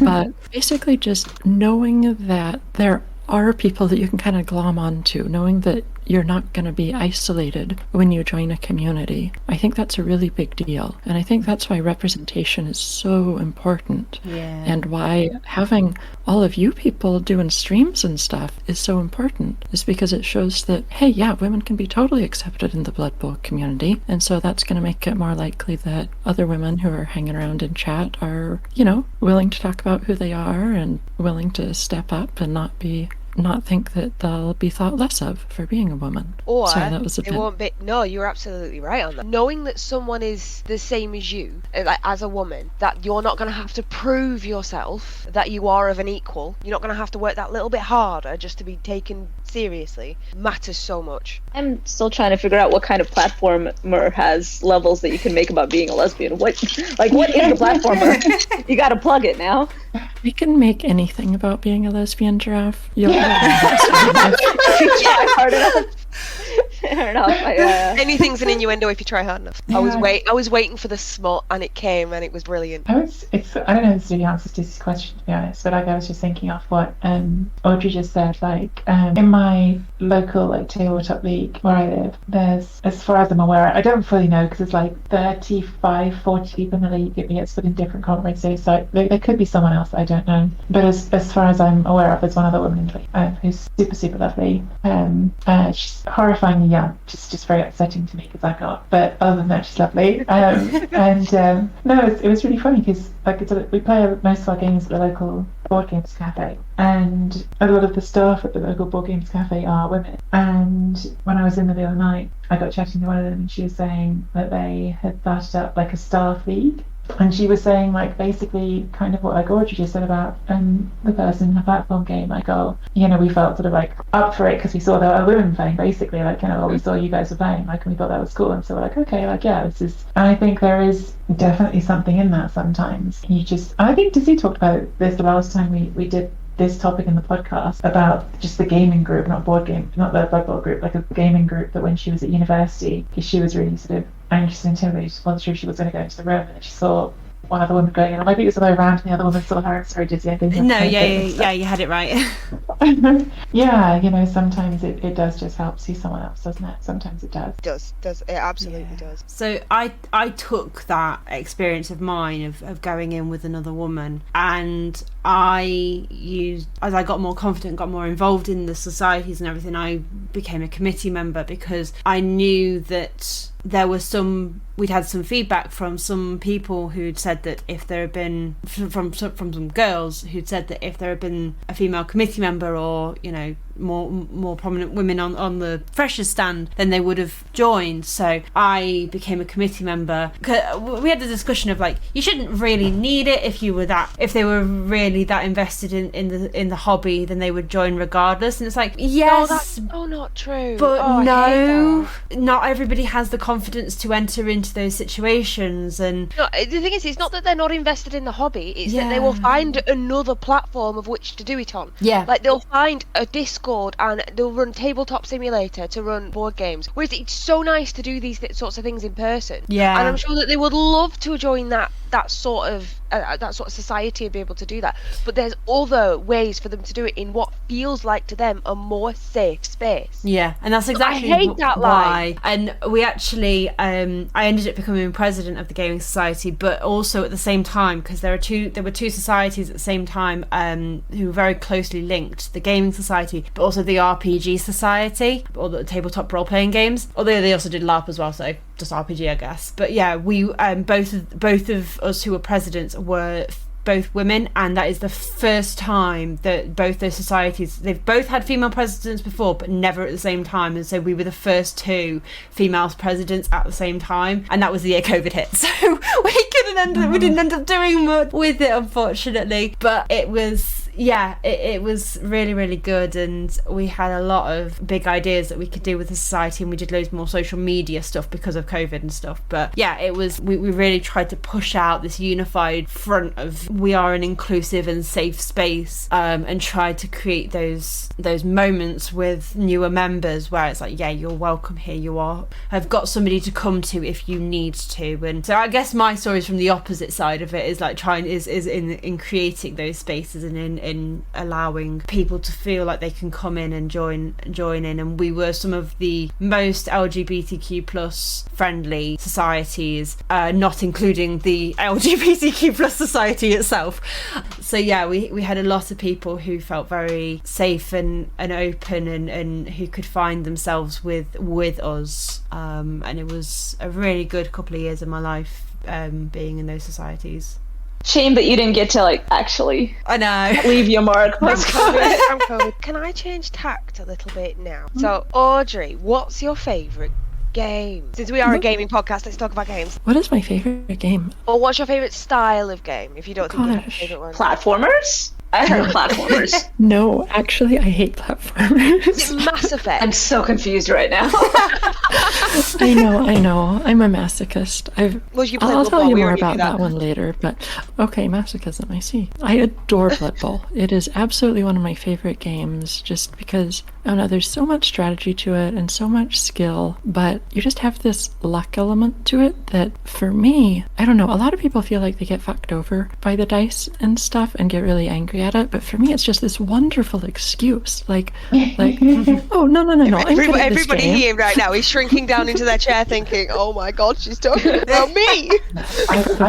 Speaker 5: But basically just knowing that there are people that you can kind of glom onto, knowing that you're not going to be isolated when you join a community. I think that's a really big deal. And I think that's why representation is so important.
Speaker 1: Yeah.
Speaker 5: And why having all of you people doing streams and stuff is so important, is because it shows that, hey, yeah, women can be totally accepted in the Blood Bowl community. And so that's going to make it more likely that other women who are hanging around in chat are, willing to talk about who they are and willing to step up and not think that they'll be thought less of for being a woman.
Speaker 3: Or
Speaker 5: sorry, that was a bit...
Speaker 3: won't be. No, you're absolutely right on that. Knowing that someone is the same as you, as a woman, that you're not going to have to prove yourself that you are of an equal. You're not going to have to work that little bit harder just to be taken seriously. Matters so much.
Speaker 4: I'm still trying to figure out what kind of platformer has levels that you can make about being a lesbian. What is the platformer? You got to plug it now.
Speaker 5: We can make anything about being a lesbian, Giraffe. You'll
Speaker 4: hard enough. Fair enough.
Speaker 3: Anything's an innuendo if you try hard enough. Yeah. I was waiting for the smut, and it came, and it was brilliant.
Speaker 2: I don't know the answer to this question, to be honest, but I was just thinking of what Audrey just said. In my local tabletop league where I live, there's, as far as I'm aware, I don't fully know because it's 35, 40 people in the league. It gets split in different conferences, so there could be someone else I don't know. But as far as I'm aware of, there's one other woman in the league who's super, super lovely. She's horrifyingly yeah, just very upsetting to me because I'm not. But other than that, she's lovely. No, it was really funny because we play most of our games at the local board games cafe, and a lot of the staff at the local board games cafe are women. And when I was in there the other night, I got chatting to one of them, and she was saying that they had started up like a staff league. And she was saying, like, basically kind of what like Audrey just said about the person in the platform game, like, oh, you know, we felt sort of like up for it because we saw there were women playing, basically, like, you know, well, we saw you guys were playing, like, and we thought that was cool, and so we're like, okay, like, yeah, this is, and I think there is definitely something in that sometimes. I think Dizzy talked about this the last time we did this topic in the podcast about just the gaming group, not the Blood Bowl group, like a gaming group that when she was at university, because she was really sort of anxious and intimidated, she wasn't sure she was going to go into the room, and then she saw one other woman going in, or maybe it was the other way around and the other woman saw her. Sorry, Dizzy, I think
Speaker 1: yeah, you had it right.
Speaker 2: Yeah, you know, sometimes it does just help see someone else, doesn't it? Sometimes it does.
Speaker 3: It absolutely does.
Speaker 1: So I took that experience of mine of going in with another woman, and as I got more confident, got more involved in the societies and everything, I became a committee member because I knew that we'd had some feedback from some people who'd said that if there had been from some girls who'd said that if there had been a female committee member, or, you know, more prominent women on the freshers stand, then they would have joined. So I became a committee member. We had the discussion of, like, you shouldn't really need it if they were really that invested in the hobby, then they would join regardless. And it's like, yes,
Speaker 3: that's not true.
Speaker 1: But no, not everybody has the confidence to enter into those situations. And
Speaker 3: no, the thing is, it's not that they're not invested in the hobby, it's that they will find another platform of which to do it on.
Speaker 1: Yeah,
Speaker 3: like they'll find a Discord and they'll run Tabletop Simulator to run board games, whereas it's so nice to do these sorts of things in person.
Speaker 1: Yeah,
Speaker 3: and I'm sure that they would love to join that sort of society and be able to do that, but there's other ways for them to do it in what feels like to them a more safe space.
Speaker 1: Yeah, and that's exactly
Speaker 3: I hate that
Speaker 1: why. And we actually I ended up becoming president of the gaming society, but also at the same time, because there were two societies at the same time who were very closely linked, the gaming society but also the RPG society, or the tabletop role-playing games, although they also did LARP as well, so just RPG, I guess. But yeah, we both of us who were presidents were both women, and that is the first time that both those societies, they've both had female presidents before, but never at the same time, and so we were the first two female presidents at the same time, and that was the year COVID hit, so we didn't end up doing much with it, unfortunately. But it was it was really, really good, and we had a lot of big ideas that we could do with the society, and we did loads more social media stuff because of COVID and stuff. But yeah, it was, we really tried to push out this unified front of we are an inclusive and safe space, and tried to create those moments with newer members where it's like, yeah, you're welcome here, have got somebody to come to if you need to. And so I guess my story is from the opposite side of it, is like is in creating those spaces and in allowing people to feel like they can come in and join in. And we were some of the most LGBTQ plus friendly societies, not including the LGBTQ plus society itself. So yeah, we had a lot of people who felt very safe and open and who could find themselves with us, and it was a really good couple of years of my life being in those societies.
Speaker 4: Shame that you didn't get to actually leave your mark post COVID.
Speaker 3: Can I change tact a little bit now? So Audrey, what's your favourite game? Since we are a gaming podcast, let's talk about games.
Speaker 5: What is my favourite game?
Speaker 3: Or what's your favourite style of game, if you don't think you have a favourite one?
Speaker 4: Platformers? I heard platformers.
Speaker 5: No, actually, I hate platformers.
Speaker 3: Is it Mass Effect?
Speaker 4: I'm so confused right now.
Speaker 5: I know. I'm a masochist. I'll tell you more about that one later, but okay, masochism, I see. I adore Blood Bowl. It is absolutely one of my favorite games, just because, I don't know, there's so much strategy to it and so much skill, but you just have this luck element to it that, for me, I don't know, a lot of people feel like they get fucked over by the dice and stuff and get really angry at it, but for me it's just this wonderful excuse, like oh no,
Speaker 3: everybody here right now is shrinking down into their chair thinking, oh my god, she's talking about me.
Speaker 2: I've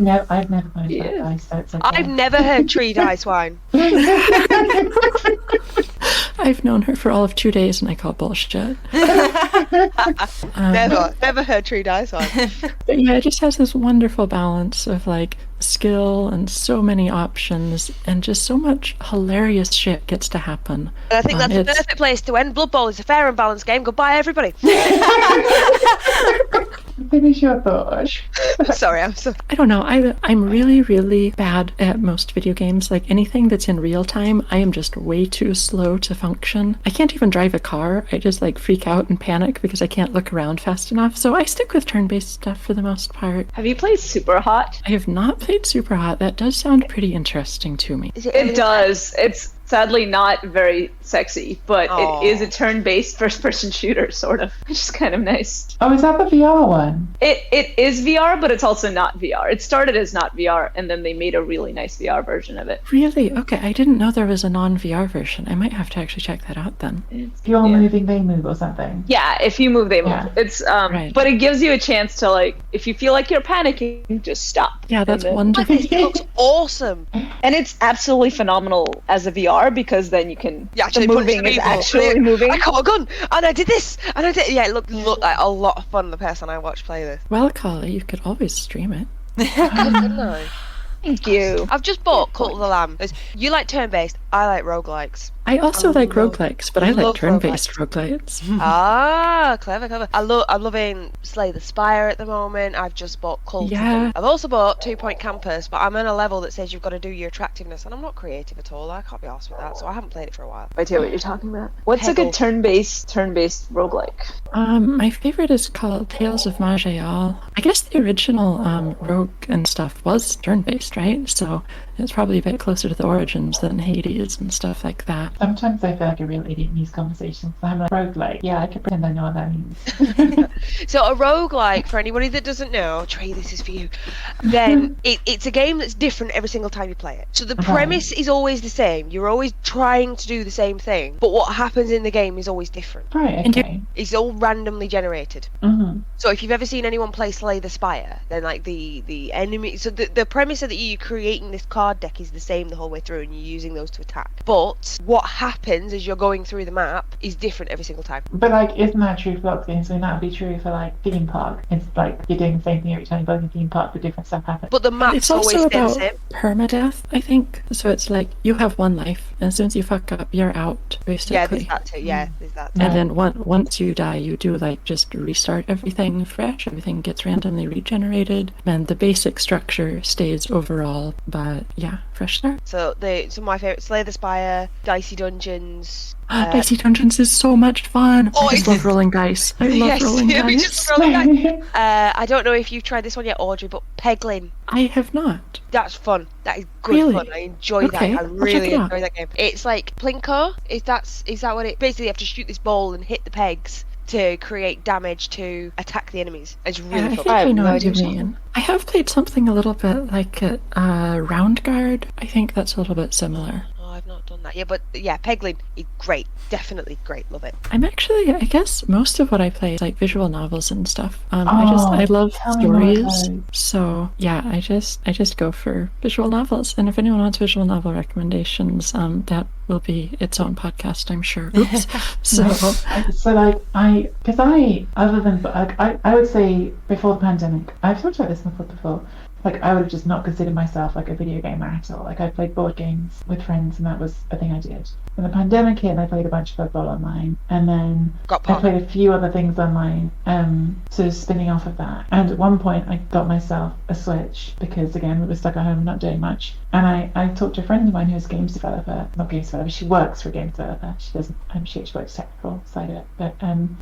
Speaker 2: never heard that dice, so it's okay.
Speaker 3: I've never heard tree dice wine.
Speaker 5: I've known her for all of 2 days and I call bullshit.
Speaker 3: Never heard Tree die song.
Speaker 5: But yeah, it just has this wonderful balance of like skill and so many options and just so much hilarious shit gets to happen.
Speaker 3: And I think that's the perfect place to end. Blood Bowl is a fair and balanced game. Goodbye, everybody.
Speaker 2: Finish your thought.
Speaker 3: Sorry, I'm sorry.
Speaker 5: I don't know. I'm really, really bad at most video games. Like anything that's in real time, I am just way too slow to function. I can't even drive a car. I just like freak out and panic because I can't look around fast enough. So I stick with turn-based stuff for the most part.
Speaker 4: Have you played Super Hot?
Speaker 5: I have not played Super Hot. That does sound pretty interesting to me.
Speaker 4: It does. It's sadly not very sexy, but it is a turn-based first-person shooter, sort of, which is kind of nice.
Speaker 2: Oh, is that the VR one?
Speaker 4: It is VR, but it's also not VR. It started as not VR, and then they made a really nice VR version of it.
Speaker 5: Really? Okay, I didn't know there was a non-VR version. I might have to actually check that out then.
Speaker 2: If you're moving, they move or something.
Speaker 4: Yeah, if you move, they move.
Speaker 2: Yeah.
Speaker 4: It's
Speaker 5: Right.
Speaker 4: But it gives you a chance to, like, if you feel like you're panicking, just stop.
Speaker 5: Yeah, that's
Speaker 4: And then-
Speaker 5: wonderful.
Speaker 3: This looks awesome.
Speaker 4: And it's absolutely phenomenal as a VR because then you can
Speaker 3: actually
Speaker 4: the
Speaker 3: punch
Speaker 4: moving
Speaker 3: the
Speaker 4: is
Speaker 3: people.
Speaker 4: actually moving.
Speaker 3: I caught a gun and I did this and I did. Yeah, it looked like a lot of fun. The person I watched play this.
Speaker 5: Well, Cauley, you could always stream it.
Speaker 3: Couldn't I?
Speaker 4: Thank you.
Speaker 3: I've just bought Cult of the Lamb. You like turn-based, I like roguelikes.
Speaker 5: I also like roguelikes, but I like
Speaker 3: love
Speaker 5: turn-based roguelikes.
Speaker 3: Ah, clever. I'm loving Slay the Spire at the moment. I've just bought Cult.
Speaker 5: Yeah.
Speaker 3: I've also bought 2 Point Campus, but I'm on a level that says you've got to do your attractiveness, and I'm not creative at all. I can't be arsed with that, so I haven't played it for a while.
Speaker 4: I tell what you're talking about. What's a
Speaker 3: Peggle.
Speaker 4: good turn-based roguelike?
Speaker 5: My favorite is called Tales of Majayal. I guess the original Rogue and stuff was turn-based, right? So it's probably a bit closer to the origins than Hades and stuff like that.
Speaker 2: Sometimes I feel like a real idiot in these conversations. I'm like, roguelike. Yeah, I can pretend I know what that means.
Speaker 3: So a roguelike, for anybody that doesn't know, Trey, this is for you, then it's a game that's different every single time you play it. So the premise is always the same. You're always trying to do the same thing, but what happens in the game is always different.
Speaker 2: Right,
Speaker 5: And
Speaker 2: okay.
Speaker 3: It's all randomly generated.
Speaker 2: Mm-hmm.
Speaker 3: So if you've ever seen anyone play Slay the Spire, then like the enemy, so the premise of that you're creating this card deck is the same the whole way through, and you're using those to attack. But what happens as you're going through the map is different every single time.
Speaker 2: But like, isn't that true for lots of games? Wouldn't that be true for like theme park? It's like you're doing the same thing every time you go to a theme park, but different stuff happens.
Speaker 3: But the map's
Speaker 5: It's
Speaker 3: always
Speaker 5: also
Speaker 3: stay the
Speaker 5: about
Speaker 3: same.
Speaker 5: permadeath, I think. So it's like you have one life, and as soon as you fuck up, you're out, basically.
Speaker 3: Yeah, there's that too. Yeah, there's that too.
Speaker 5: And then once you die, you do like just restart everything fresh. Everything gets randomly regenerated, and the basic structure stays overall. But yeah, fresh start.
Speaker 3: So some of my favourites: Slay the Spire, Dicey Dungeons.
Speaker 5: Dicey Dungeons is so much fun.
Speaker 3: Oh,
Speaker 5: I just love rolling dice. I love
Speaker 3: Yes,
Speaker 5: rolling
Speaker 3: yeah, we
Speaker 5: dice.
Speaker 3: just roll dice. I don't know if you've tried this one yet, Audrey, but Peglin.
Speaker 5: I have not.
Speaker 3: That's fun. That is good
Speaker 5: Really?
Speaker 3: fun. I enjoy
Speaker 5: Okay,
Speaker 3: that. I
Speaker 5: I'll check
Speaker 3: really
Speaker 5: it out.
Speaker 3: enjoy that game. It's like Plinko. Is that what it? Basically, you have to shoot this ball and hit the pegs to create damage to attack the enemies. It's
Speaker 5: Yeah,
Speaker 3: really
Speaker 5: I
Speaker 3: fun.
Speaker 5: think I know
Speaker 4: no
Speaker 5: what you
Speaker 4: idea.
Speaker 5: mean. I have played something a little bit like it, Round Guard. I think that's a little bit similar.
Speaker 3: Oh, I've not done that yet, but yeah, Peglin is great. Definitely great. Love it.
Speaker 5: I'm actually, I guess most of what I play is like visual novels and stuff. I
Speaker 2: Oh,
Speaker 5: love
Speaker 2: tell me more about
Speaker 5: stories.
Speaker 2: those.
Speaker 5: So yeah, I just go for visual novels. And if anyone wants visual novel recommendations, that will be its own podcast, I'm sure. Oops. So
Speaker 2: So like I would say before the pandemic, I've talked about this before. Like I would have just not considered myself like a video gamer at all. Like I played board games with friends, and that was a thing I did. When the pandemic hit, I played a bunch of football online, and then
Speaker 3: Got
Speaker 2: I
Speaker 3: Pong.
Speaker 2: played a few other things online, sort of spinning off of that. And at one point, I got myself a Switch because, again, we were stuck at home, not doing much. And I talked to a friend of mine who's a games developer, not games developer, she works for a games developer. She doesn't, she works technical side of it. But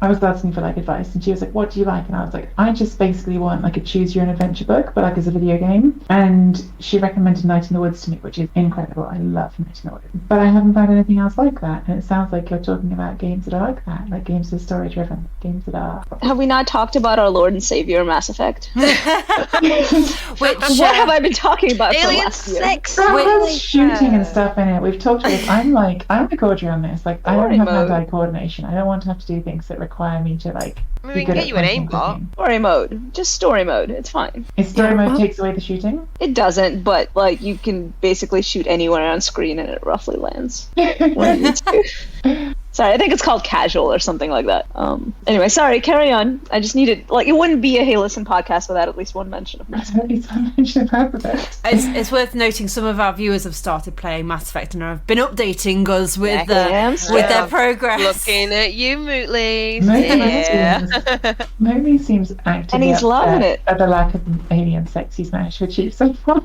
Speaker 2: I was asking for like advice, and she was like, "What do you like?" And I was like, "I just basically want like a choose your own adventure book, but like as a video game." And she recommended Night in the Woods to me, which is incredible. I love Night in the Woods, but I haven't found anything else like that. And it sounds like you're talking about games that are like that, like games that are story driven, games that are.
Speaker 4: Have we not talked about our Lord and Savior Mass Effect?
Speaker 1: Which
Speaker 4: What have I been talking about for
Speaker 3: Alien
Speaker 4: last year?
Speaker 3: sex.
Speaker 2: There's shooting and stuff in it. We've talked about this. I'm like Audrey on this. Like I don't
Speaker 4: Story
Speaker 2: have
Speaker 4: mode.
Speaker 2: hand-eye coordination. I don't want to have to do things that require me to like.
Speaker 3: I mean,
Speaker 2: be
Speaker 3: we can
Speaker 2: good
Speaker 3: get
Speaker 2: at
Speaker 3: you an
Speaker 2: pointing
Speaker 3: aimbot.
Speaker 2: cooking.
Speaker 4: Story mode. Just story mode. It's fine.
Speaker 2: If story
Speaker 5: Yeah,
Speaker 2: mode
Speaker 5: well-
Speaker 2: takes away the shooting.
Speaker 4: It doesn't, but like you can basically shoot anywhere on screen and it roughly lands. when it needs to. Sorry, I think it's called Casual or something like that. Anyway, sorry, carry on. I just needed, like, it wouldn't be a Hey Listen podcast without at least one mention of Mass Effect.
Speaker 1: It's worth noting some of our viewers have started playing Mass Effect and have been updating us with their progress.
Speaker 3: Looking at you, Mootley.
Speaker 2: Mootley seems actively
Speaker 4: and he's loving it
Speaker 2: at the lack of alien sex he's managed to achieve so far.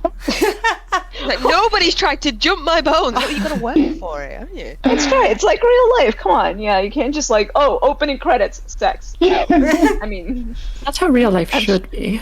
Speaker 3: Like, nobody's tried to jump my bones. Well, you've got to work for it, haven't you?
Speaker 4: It's right. It's like real life. Come on. Yeah, you can't just like, opening credits, sex. I mean,
Speaker 5: that's how real life should be.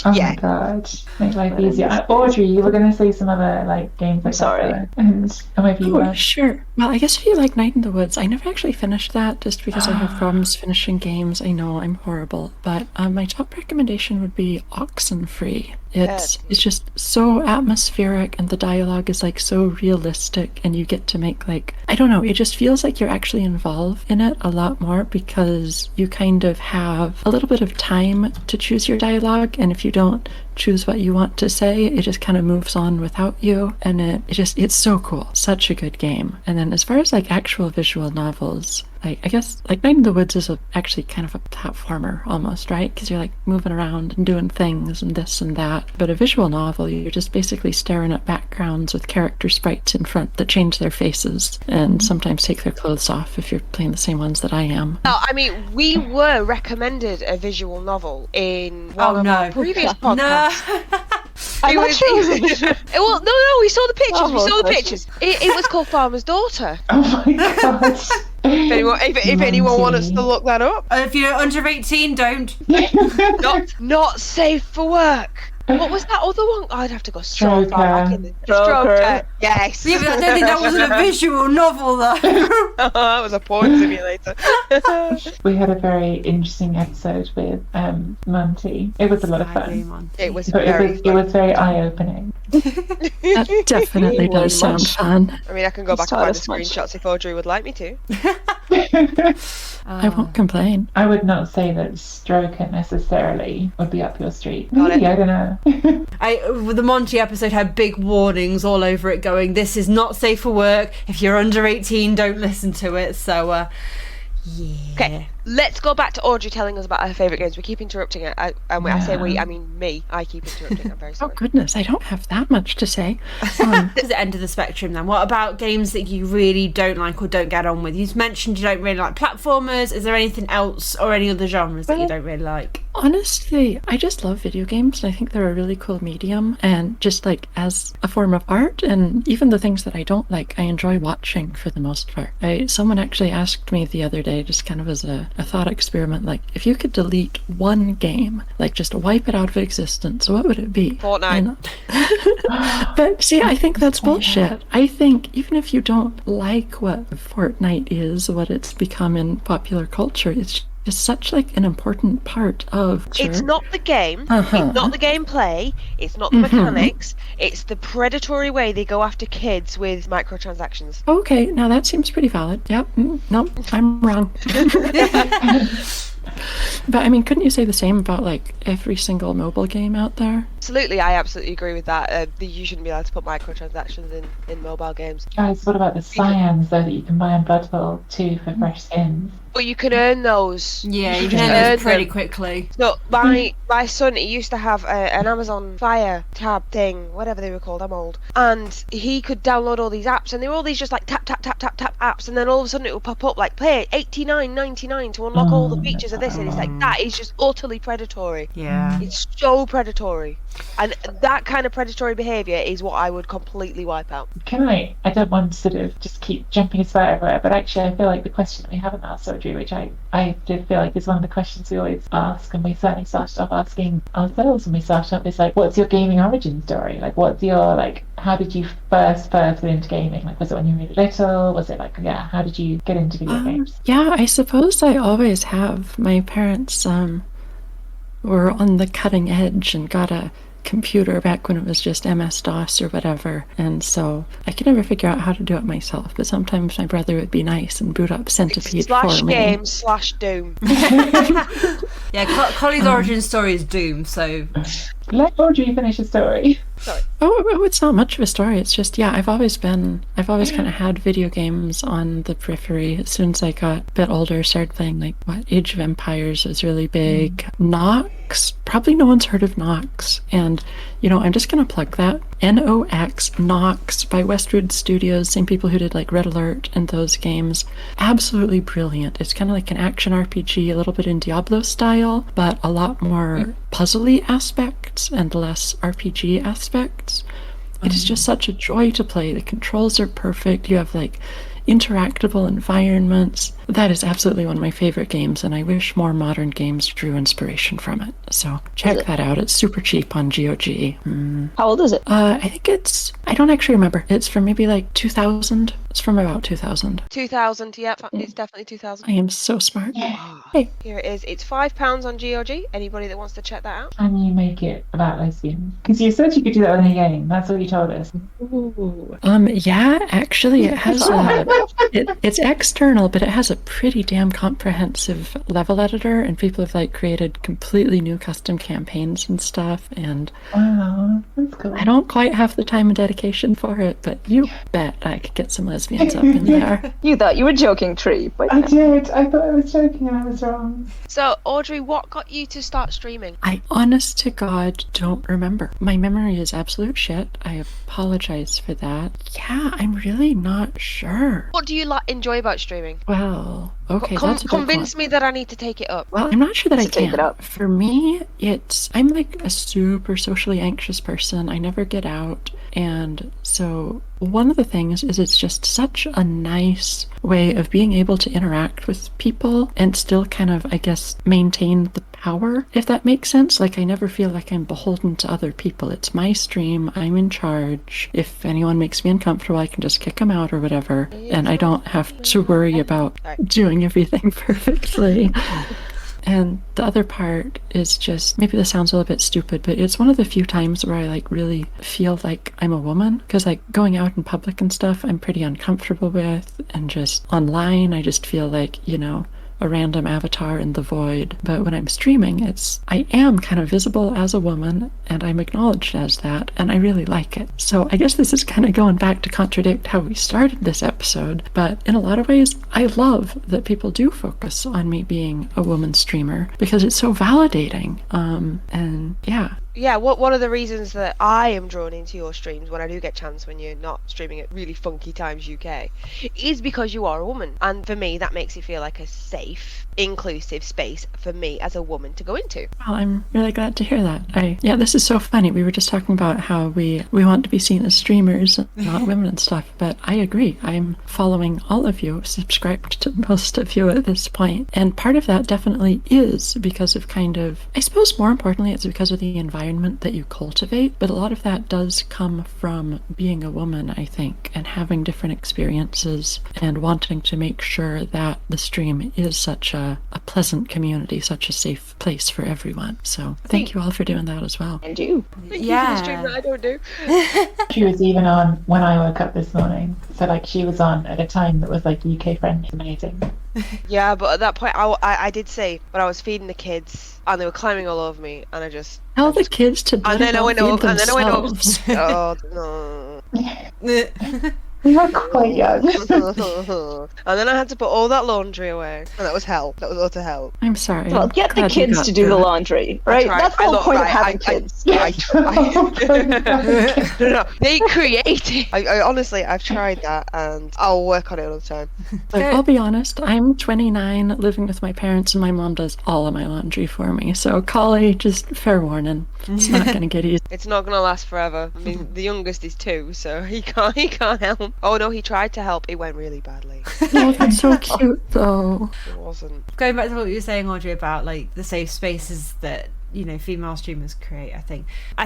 Speaker 2: My god, make life easier. Audrey, you were going to say some other like games.
Speaker 4: I'm sorry.
Speaker 2: And maybe you were.
Speaker 5: Sure. Well, I guess if you like Night in the Woods, I never actually finished that just because I have problems finishing games. I know I'm horrible, but my top recommendation would be Oxenfree. It's just so atmospheric, and the dialogue is like so realistic, and you get to make like, I don't know, it just feels like you're actually involved in it a lot more because you kind of have a little bit of time to choose your dialogue, and if you don't choose what you want to say, it just kind of moves on without you, and it's so cool. Such a good game. And then as far as like actual visual novels, I guess like Night in the Woods is actually kind of a platformer almost, right? Because you're like moving around and doing things and this and that. But a visual novel, you're just basically staring at backgrounds with character sprites in front that change their faces and sometimes take their clothes off if you're playing the same ones that I am.
Speaker 3: Oh, I mean, we were recommended a visual novel in one of our previous podcasts.
Speaker 4: I'm not sure.
Speaker 3: Well, no, we saw the pictures. It was called Farmer's Daughter.
Speaker 2: Oh my god.
Speaker 3: If anyone wants to look that up.
Speaker 1: If you're under 18, don't.
Speaker 3: Not safe for work. What was that other one? I'd have to go so far back in the
Speaker 4: Stroker.
Speaker 3: Yes.
Speaker 1: Yeah, but I don't think that wasn't a visual novel though.
Speaker 3: That was a porn simulator.
Speaker 2: We had a very interesting episode with Monty. It was a lot of fun.
Speaker 3: It was
Speaker 2: it was very eye-opening.
Speaker 5: That definitely does sound fun.
Speaker 3: I mean, I can go back and find the screenshots if Audrey would like me to.
Speaker 5: I won't complain.
Speaker 2: I would not say that Stroker necessarily would be up your street. Maybe, I don't know.
Speaker 1: The Monty episode had big warnings all over it going, this is not safe for work. If you're under 18, don't listen to it. So, yeah.
Speaker 3: Okay, let's go back to Audrey telling us about her favourite games. We keep interrupting her. And when I say we, I mean me. I keep interrupting. I'm very sorry.
Speaker 5: Oh, goodness, I don't have that much to say.
Speaker 1: This is the end of the spectrum then. What about games that you really don't like or don't get on with? You mentioned you don't really like platformers. Is there anything else or any other genres that you don't really like?
Speaker 5: Honestly, I just love video games, and I think they're a really cool medium, and just like as a form of art, and even the things that I don't like, I enjoy watching for the most part. Someone actually asked me the other day, just kind of as a thought experiment, like, if you could delete one game, like just wipe it out of existence, what would it be?
Speaker 3: Fortnite.
Speaker 5: But see, I think that's bullshit. I think even if you don't like what Fortnite is, what it's become in popular culture, it's just such like an important part of culture.
Speaker 3: It's not the game, it's not the gameplay, it's not the mechanics, it's the predatory way they go after kids with microtransactions.
Speaker 5: Okay, now that seems pretty valid. Yep, nope, I'm wrong. But I mean, couldn't you say the same about like every single mobile game out there?
Speaker 3: Absolutely, I absolutely agree with that. You shouldn't be allowed to put microtransactions in mobile games.
Speaker 2: Guys, what about the Cyans though that you can buy on Blood Bowl 2 for fresh skins?
Speaker 3: But you can earn those.
Speaker 1: Yeah, you can earn those pretty quickly.
Speaker 3: So my son, he used to have an Amazon Fire tab thing, whatever they were called, I'm old. And he could download all these apps, and they were all these just like tap, tap, tap, tap, tap apps, and then all of a sudden it would pop up like, play $89.99 to unlock all the features of this, and it's like, that is just utterly predatory.
Speaker 1: Yeah.
Speaker 3: It's so predatory. And that kind of predatory behaviour is what I would completely wipe out.
Speaker 2: I don't want to sort of just keep jumping as far everywhere, but actually I feel like the question that we haven't asked, Audrey, which I do feel like is one of the questions we always ask, and we certainly started off asking ourselves when we started up, is like, what's your gaming origin story? Like, what's your, like, how did you first get into gaming? Like, was it when you were really little? Was it like, how did you get into video games?
Speaker 5: Yeah, I suppose I always have. My parents were on the cutting edge and got a computer back when it was just MS-DOS or whatever, and so I could never figure out how to do it myself, but sometimes my brother would be nice and boot up Centipede for me.
Speaker 3: /game/Doom.
Speaker 1: Yeah, Collie's origin story is Doom, so...
Speaker 2: Let Audrey finish the story.
Speaker 3: Sorry.
Speaker 5: Oh, it's not much of a story. It's just, yeah, I've always kind of had video games on the periphery. As soon as I got a bit older, started playing like Age of Empires was really big. Nox, probably no one's heard of Nox, and I'm just gonna plug that. Nox, Nox by Westwood Studios, same people who did like Red Alert and those games. Absolutely brilliant. It's kind of like an action RPG, a little bit in Diablo style, but a lot more puzzly aspects and less RPG aspects. It is just such a joy to play. The controls are perfect. You have like interactable environments. That is absolutely one of my favorite games, and I wish more modern games drew inspiration from it. So check that out. It's super cheap on GOG.
Speaker 4: How old is it?
Speaker 5: I think I don't actually remember. It's from maybe like 2000. It's from about 2000.
Speaker 3: 2000, yeah, it's definitely 2000.
Speaker 5: I am so smart. Hey.
Speaker 3: Here it is. It's £5 on GOG. Anybody that wants to check that out?
Speaker 2: And you make it about lesbians. Because you said you could do that in a game. That's what you told us.
Speaker 5: Ooh. Yeah, actually it has it's external, but it has a pretty damn comprehensive level editor, and people have like created completely new custom campaigns and stuff, and
Speaker 2: wow, that's cool.
Speaker 5: I don't quite have the time and dedication for it, but you bet I could get some lesbians up in there.
Speaker 4: You thought you were joking, Tree, but
Speaker 2: I did. I thought I was joking and I was wrong.
Speaker 3: So, Audrey, what got you to start streaming?
Speaker 5: I honest to God don't remember. My memory is absolute shit. I apologize for that. Yeah, I'm really not sure.
Speaker 3: What do you enjoy about streaming?
Speaker 5: Well, okay, that's a
Speaker 3: convince me that I need to take it up.
Speaker 5: Well, I'm not sure that I
Speaker 4: take
Speaker 5: can.
Speaker 4: it up.
Speaker 5: For me, I'm like a super socially anxious person. I never get out, and so one of the things is it's just such a nice way of being able to interact with people and still kind of, I guess, maintain the power, if that makes sense. Like, I never feel like I'm beholden to other people. It's my stream. I'm in charge. If anyone makes me uncomfortable, I can just kick them out or whatever, and I don't have to worry about doing everything perfectly. And the other part is just, maybe this sounds a little bit stupid, but it's one of the few times where I like really feel like I'm a woman, because like going out in public and stuff I'm pretty uncomfortable with, and just online I just feel like, a random avatar in the void. But when I'm streaming, I am kind of visible as a woman, and I'm acknowledged as that, and I really like it. So I guess this is kind of going back to contradict how we started this episode, but in a lot of ways, I love that people do focus on me being a woman streamer, because it's so validating. And yeah.
Speaker 3: Yeah, one of the reasons that I am drawn into your streams when I do get chance when you're not streaming at really funky times UK is because you are a woman, and for me that makes it feel like a safe, inclusive space for me as a woman to go into.
Speaker 5: Well, I'm really glad to hear that. Yeah, this is so funny. We were just talking about how we want to be seen as streamers, not women and stuff, but I agree. I'm following all of you, subscribed to most of you at this point, and part of that definitely is because of kind of, I suppose more importantly, it's because of the environment that you cultivate, but a lot of that does come from being a woman, I think, and having different experiences and wanting to make sure that the stream is such a pleasant community, such a safe place for everyone. So thank you all for doing that as well.
Speaker 4: And you.
Speaker 3: Thank you for the stream that I don't do.
Speaker 2: She was even on when I woke up this morning, so like she was on at a time that was like UK friendly. Amazing.
Speaker 3: Yeah, but at that point I did say when I was feeding the kids and they were climbing all over me, and I just
Speaker 5: tell the kids to
Speaker 3: and then I went up
Speaker 5: themselves.
Speaker 3: oh no.
Speaker 2: You're quite young.
Speaker 3: And then I had to put all that laundry away, and that was hell. That was utter hell.
Speaker 5: I'm sorry.
Speaker 4: Well, get the kids to do the laundry, right? That's the whole point of having kids.
Speaker 3: No, they create it. I honestly, I've tried that, and I'll work on it all the time.
Speaker 5: Like, I'll be honest, I'm 29, living with my parents, and my mom does all of my laundry for me. So, Cauley, just fair warning, it's not going to get easy.
Speaker 3: It's not going to last forever. I mean, the youngest is 2, so he can't help. Oh no, he tried to help. It went really badly.
Speaker 5: Oh, that's so cute, though.
Speaker 3: It wasn't.
Speaker 1: Going back to what you were saying, Audrey, about like the safe spaces that female streamers create, I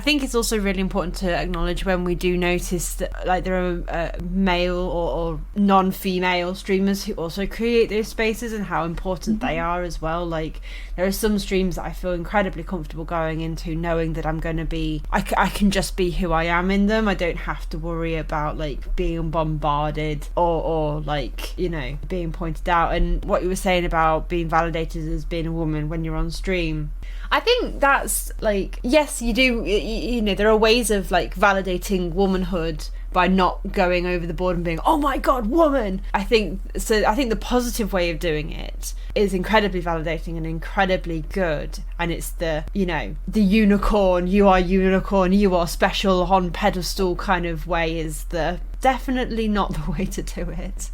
Speaker 1: think it's also really important to acknowledge when we do notice that like there are male or non-female streamers who also create those spaces, and how important they are as well. Like, there are some streams that I feel incredibly comfortable going into, knowing that I'm going to be I can just be who I am in them. I don't have to worry about like being bombarded or like being pointed out. And what you were saying about being validated as being a woman when you're on stream, I think think that's like, yes, you do, you know, there are ways of like validating womanhood by not going over the board and being, oh my god, woman. I think the positive way of doing it is incredibly validating and incredibly good, and it's the, you know, the unicorn, you are special on pedestal kind of way is the definitely not the way to do it.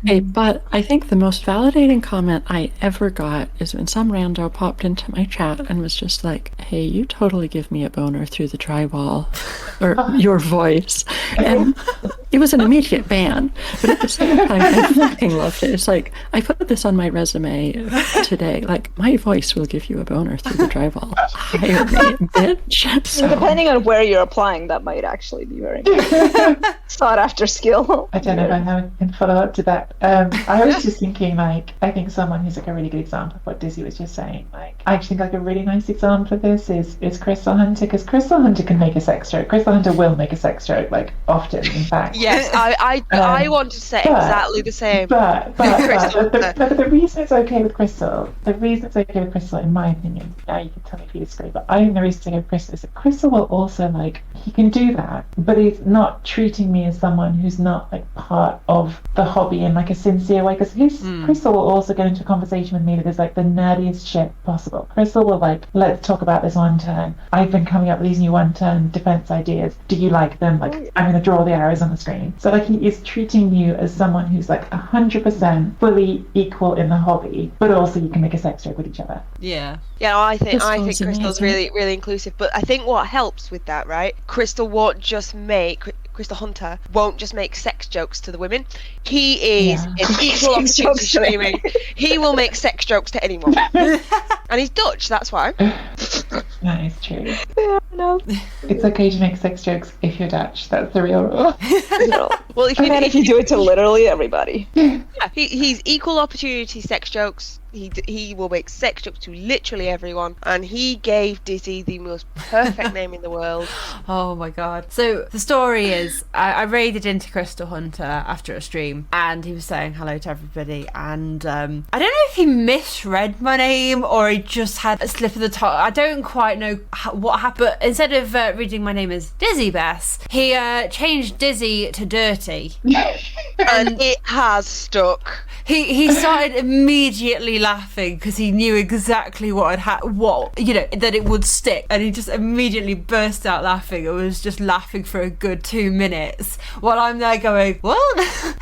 Speaker 5: Okay, but I think the most validating comment I ever got is when some rando popped into my chat and was just like, hey, you totally give me a boner through the drywall, or your voice. And it was an immediate ban, but at the same time, I fucking loved it. It's like, I put this on my resume today, like, my voice will give you a boner through the drywall. Hire me, bitch. So,
Speaker 4: depending on where you're applying, that might actually be very sought after skill.
Speaker 2: I don't know if I have can follow up to that. I was just thinking, like, I think someone who's like a really good example of what Dizzy was just saying, like, I actually think like a really nice example of this is Crystal Hunter, because Crystal Hunter can make a sex joke. Crystal Hunter will make a sex joke, like, often, in fact.
Speaker 3: Yes, I wanted to say exactly the same.
Speaker 2: But the reason it's okay with Crystal, in my opinion, now you can tell me if you disagree, but I think the reason it's okay with Crystal is that Crystal will also, like, he can do that, but he's not treating me as someone who's not, like, part of the hobby in, like, a sincere way, because Crystal will also get into a conversation with me that is, like, the nerdiest shit possible. Crystal will, like, let's talk about this one turn. I've been coming up with these new one-turn defense ideas. Do you like them? Like, I'm going to draw the arrows on the screen. So, like, he is treating you as someone who's, like, 100% fully equal in the hobby, but also you can make a sex joke with each other.
Speaker 1: Yeah.
Speaker 3: Yeah, I think Crystal's
Speaker 5: amazing.
Speaker 3: really inclusive. But I think what helps with that, right? Crystal Hunter won't just make sex jokes to the women. He is an equal opportunity streaming. He will make sex jokes to anyone. And he's Dutch, that's why.
Speaker 2: That is true.
Speaker 4: Yeah, no.
Speaker 2: It's okay to make sex jokes if you're Dutch. That's the real rule.
Speaker 3: Well,
Speaker 4: if you do it to literally everybody.
Speaker 3: Yeah, he's equal opportunity sex jokes. He will make sex jokes to literally everyone, and he gave Dizzy the most perfect name in the world.
Speaker 1: Oh my god. So the story is, I raided into Crystal Hunter after a stream, and he was saying hello to everybody, and I don't know if he misread my name or he just had a slip of the tongue. I don't quite know what happened, but instead of reading my name as DizzyBess, he changed Dizzy to Dirty.
Speaker 3: And it has stuck.
Speaker 1: He started immediately laughing because he knew exactly what that it would stick, and he just immediately burst out laughing. It was just laughing for a good 2 minutes while I'm there going, what?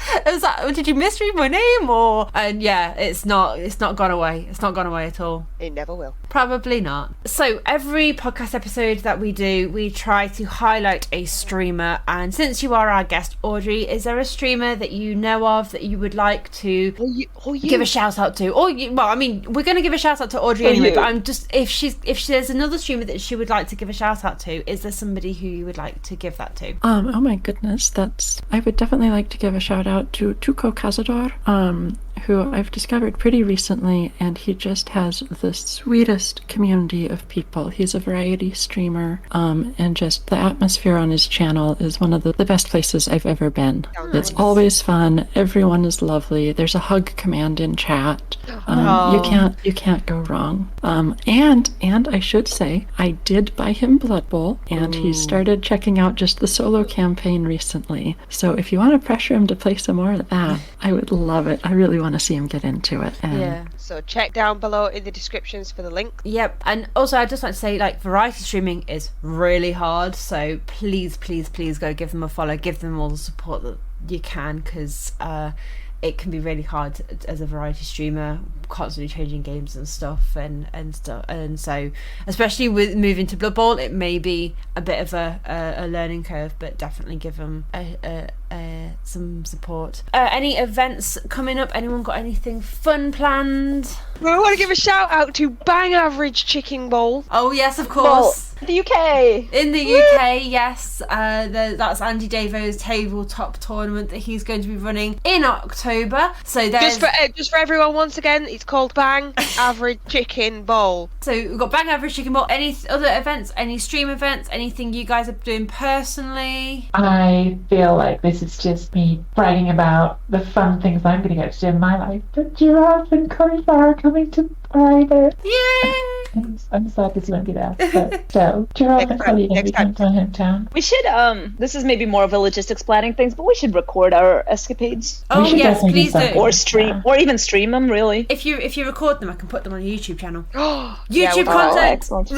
Speaker 1: Did you misread my name? And yeah, it's not gone away. It's not gone away at all.
Speaker 3: It never will.
Speaker 1: Probably not. So every podcast episode that we do, we try to highlight a streamer, and since you are our guest, Audrey, is there a streamer that you know of that you would like to give a shout out to? We're going to give a shout out to Audrey anyway, but I'm just, if there's another streamer that she would like to give a shout out to, is there somebody who you would like to give that to?
Speaker 5: Oh my goodness, I would definitely like to give a shout out to TukoCazador, who I've discovered pretty recently, and he just has the sweetest community of people. He's a variety streamer, and just the atmosphere on his channel is one of the best places I've ever been. It's always fun. Everyone is lovely. There's a hug command in chat. You can't go wrong. And I should say, I did buy him Blood Bowl, and he started checking out just the solo campaign recently. So if you want to pressure him to play some more of that, I would love it. I really want to see him get into it.
Speaker 3: So check down below in the descriptions for the link.
Speaker 1: Yep. And also I'd just like to say, like, variety streaming is really hard, so please go give them a follow, give them all the support that you can, because it can be really hard as a variety streamer, constantly changing games and stuff, and so especially with moving to Blood Bowl, it may be a bit of a learning curve, but definitely give them some support. Any events coming up? Anyone got anything fun planned?
Speaker 3: We want to give a shout out to Bang Average Chicken Bowl.
Speaker 1: Oh yes, of course.
Speaker 4: The UK.
Speaker 1: In the UK, yes. That's Andy Davo's tabletop tournament that he's going to be running in October. So there's
Speaker 3: just for everyone, once again, it's called Bang Average Chicken Bowl.
Speaker 1: So we've got Bang Average Chicken Bowl. Any other events? Any stream events? Anything you guys are doing personally?
Speaker 2: I feel like this is just me bragging about the fun things I'm going to get to do in my life. But Giraffe and Cauliflower are coming to private.
Speaker 1: Yay!
Speaker 2: I'm sad because you won't be there. But still, Giraffe and Coley are going to be coming to my hometown.
Speaker 4: We should, this is maybe more of a logistics planning things, but we should record our escapades.
Speaker 1: Oh yes, please do.
Speaker 4: Or stream, or even stream them, really.
Speaker 1: If you record them, I can put them on the YouTube channel.
Speaker 3: YouTube
Speaker 1: content!
Speaker 4: Excellent.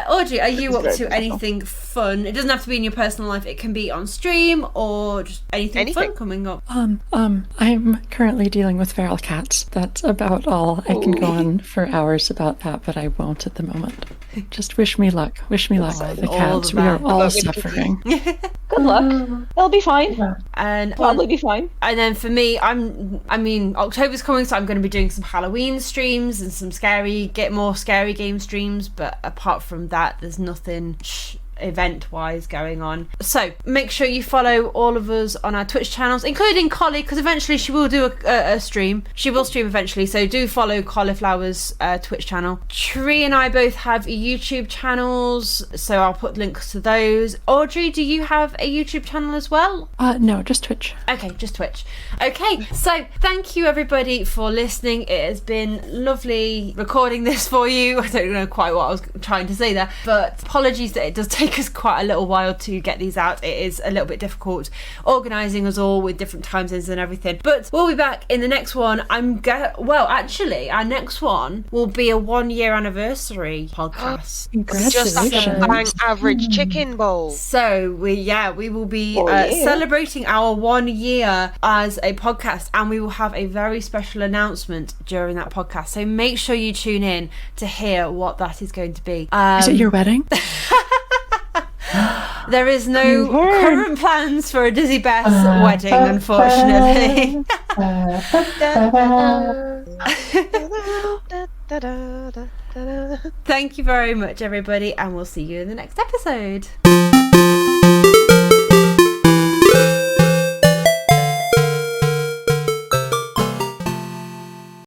Speaker 1: Audrey, are you up to
Speaker 4: very
Speaker 1: anything fun? It doesn't have to be in your personal life. It can be on stream or just anything fun coming up.
Speaker 5: I'm currently dealing with feral cats. That's about all. I can go on for hours about that, but I won't at the moment. Just wish me luck. Wish me luck with the cats. We are all suffering.
Speaker 4: Good luck. They'll be fine.
Speaker 1: And
Speaker 4: Probably be fine.
Speaker 1: And then for me, October's coming, so I'm going to be doing some Halloween streams and some more scary game streams. But apart from that, there's nothing event-wise going on. So make sure you follow all of us on our Twitch channels, including Collie, because eventually she will do a stream. She will stream eventually, so do follow Cauliflower's Twitch channel. Tree and I both have YouTube channels, so I'll put links to those. Audrey, do you have a YouTube channel as well?
Speaker 5: No, just Twitch.
Speaker 1: Okay, just Twitch. Okay, so thank you everybody for listening. It has been lovely recording this for you. I don't know quite what I was trying to say there, but apologies that it does take us quite a little while to get these out. It is a little bit difficult organising us all with different time zones and everything, but we'll be back in the next one. Actually our next one will be a 1-year anniversary podcast.
Speaker 3: Just after the Bang Average Chicken Bowl.
Speaker 1: So we will be celebrating our 1 year as a podcast, and we will have a very special announcement during that podcast, so make sure you tune in to hear what that is going to be.
Speaker 5: Is it your wedding?
Speaker 1: There is no current plans for a DizzyBess wedding, unfortunately. Thank you very much, everybody, and we'll see you in the next episode.